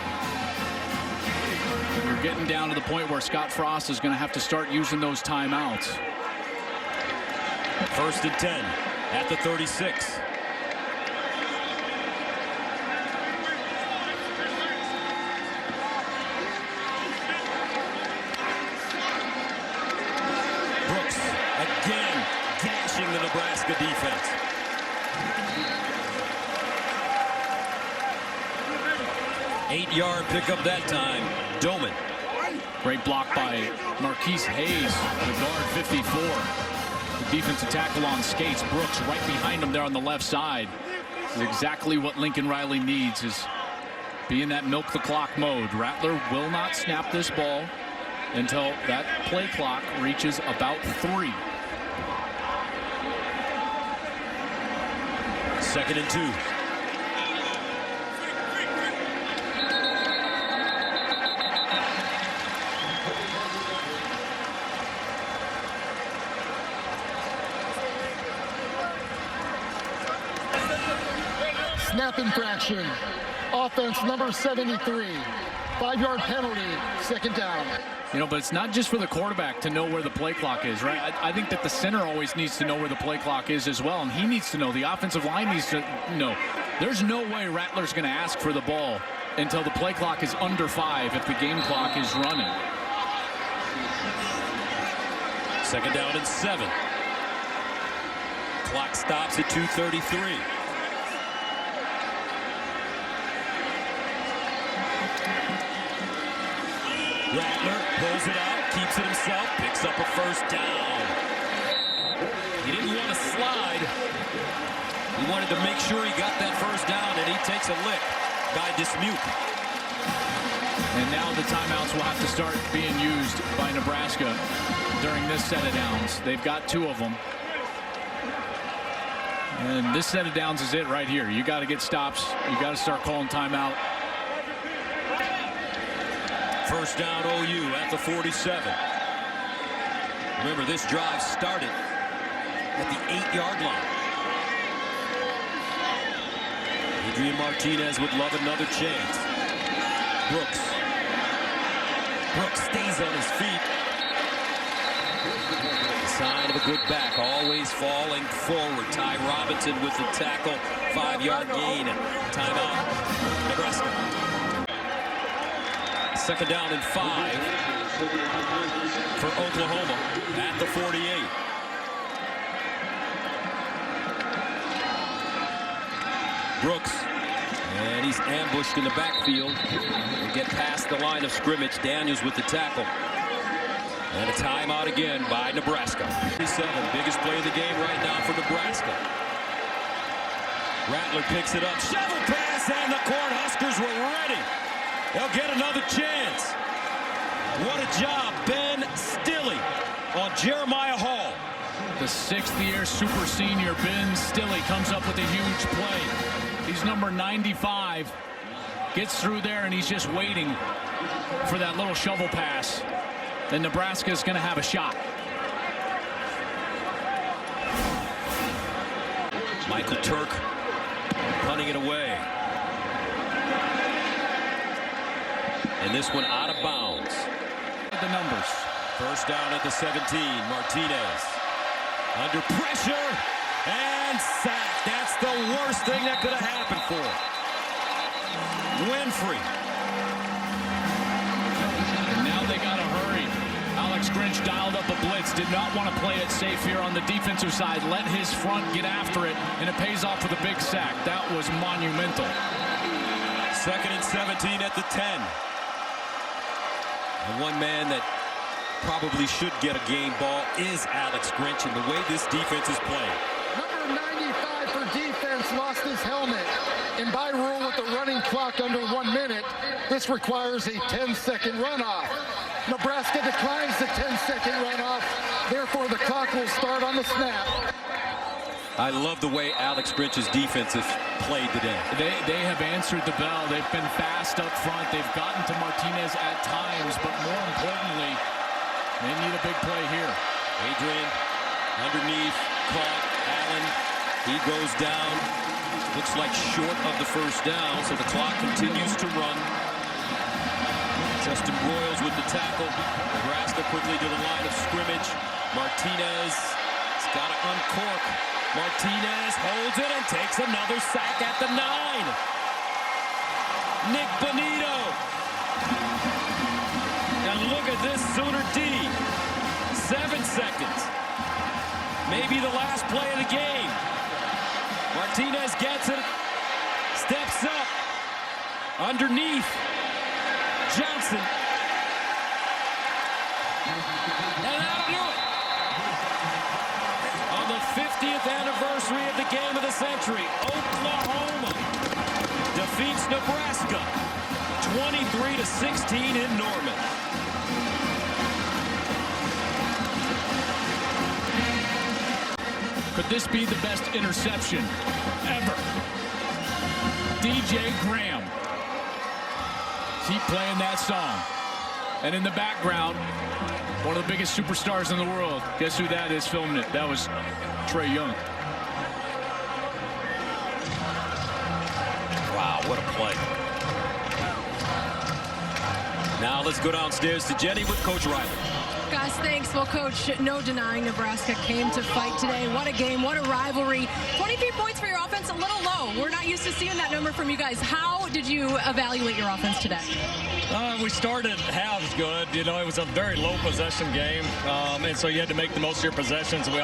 We're getting down to the point where Scott Frost is going to have to start using those timeouts. 1st and 10 at the 36. Brooks again gashing the Nebraska defense. Eight-yard pickup that time. Doman. Great block by Marquise Hayes, the guard 54. The defensive tackle on skates. Brooks right behind him there on the left side. Is exactly what Lincoln Riley needs, is be in that milk the clock mode. Rattler will not snap this ball until that play clock reaches about 3. 2nd and 2. Snap infraction. Offense number 73. 5-yard penalty. 2nd down. You know, but it's not just for the quarterback to know where the play clock is, right? I think that the center always needs to know where the play clock is as well, and he needs to know. The offensive line needs to know. There's no way Rattler's going to ask for the ball until the play clock is under 5 if the game clock is running. 2nd down and 7. Clock stops at 2:33. Rattler pulls it out, keeps it himself, picks up a first down. He didn't want to slide. He wanted to make sure he got that first down, and he takes a lick by Dismuke. And now the timeouts will have to start being used by Nebraska during this set of downs. They've got 2 of them. And this set of downs is it right here. You got to get stops. You got to start calling timeout. First down OU at the 47. Remember, this drive started at the 8-yard line. Adrian Martinez would love another chance. Brooks. Brooks stays on his feet. Sign of a good back, always falling forward. Ty Robinson with the tackle. 5-yard gain and timeout, Nebraska. 2nd down and 5 for Oklahoma at the 48. Brooks, and he's ambushed in the backfield. They get past the line of scrimmage. Daniels with the tackle. And a timeout again by Nebraska. 37, biggest play of the game right now for Nebraska. Rattler picks it up, shovel pass, and the Cornhuskers were ready. They'll get another chance. What a job, Ben Stille on Jeremiah Hall. The 6th-year super senior Ben Stille comes up with a huge play. He's number 95. Gets through there, and he's just waiting for that little shovel pass. Then Nebraska is going to have a shot. Michael Turk punting it away. And this one out of bounds. The numbers. First down at the 17. Martinez under pressure and sacked. That's the worst thing that could have happened for him. Winfrey. And now they got to hurry. Alex Grinch dialed up a blitz. Did not want to play it safe here on the defensive side. Let his front get after it, and it pays off with a big sack. That was monumental. 2nd and 17 at the 10. And one man that probably should get a game ball is Alex Grinch, and the way this defense is playing. Number 95 for defense lost his helmet. And by rule, with the running clock under 1 minute, this requires a 10-second runoff. Nebraska declines the 10-second runoff. Therefore, the clock will start on the snap. I love the way Alex Grinch's defense has played today. They have answered the bell. They've been fast up front. They've gotten to Martinez at times, but more importantly, they need a big play here. Adrian underneath, caught. Allen, he goes down. Looks like short of the first down, so the clock continues to run. Justin Broyles with the tackle. Nebraska quickly to the line of scrimmage. Martinez has got to uncork. Martinez holds it and takes another sack at the 9. Nick Bonito. And look at this Sooner D. 7 seconds. Maybe the last play of the game. Martinez gets it. Steps up. Underneath. Johnson. And that'll do it. On the 50th anniversary of the game of the century, Oklahoma defeats Nebraska 23-16 in Norman. Could this be the best interception ever? DJ Graham. Keep playing that song. And in the background, one of the biggest superstars in the world. Guess who that is filming it? That was Trey Young. Wow, what a play. Now let's go downstairs to Jenny with Coach Riley. Guys, thanks. Well, Coach, no denying Nebraska came to fight today. What a game. What a rivalry. 23 points for your offense, a little low. We're not used to seeing that number from you guys. How did you evaluate your offense today? We started halves good. You know, it was a very low possession game, and so you had to make the most of your possessions. We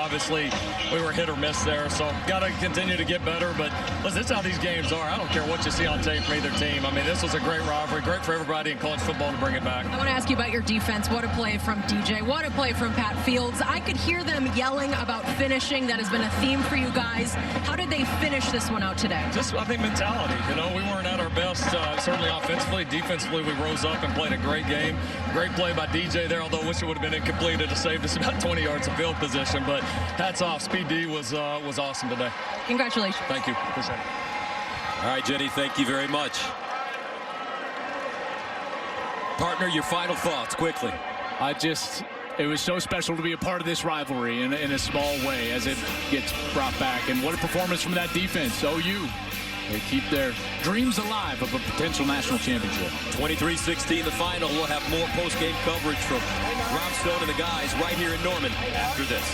were hit or miss there, so got to continue to get better. But listen, that's how these games are. I don't care what you see on tape from either team. I mean, this was a great rivalry, great for everybody in college football to bring it back. I want to ask you about your defense. What a play from DJ. What a play from Pat Fields. I could hear them yelling about finishing. That has been a theme for you guys. How did they finish this one out today? Just, I think, mentality. You know, we weren't at our best, certainly offensively. Defensively, we rose up and played a great game. Great play by DJ there, although I wish it would have been incomplete. It saved us about 20 yards of field position. But hats off. Speed D was awesome today. Congratulations. Thank you. Appreciate it. All right, Jenny, thank you very much. Partner, your final thoughts, quickly. It was so special to be a part of this rivalry in a small way as it gets brought back. And what a performance from that defense. OU, they keep their dreams alive of a potential national championship. 23-16 the final. We'll have more post-game coverage from Rob Stone and the guys right here in Norman after this.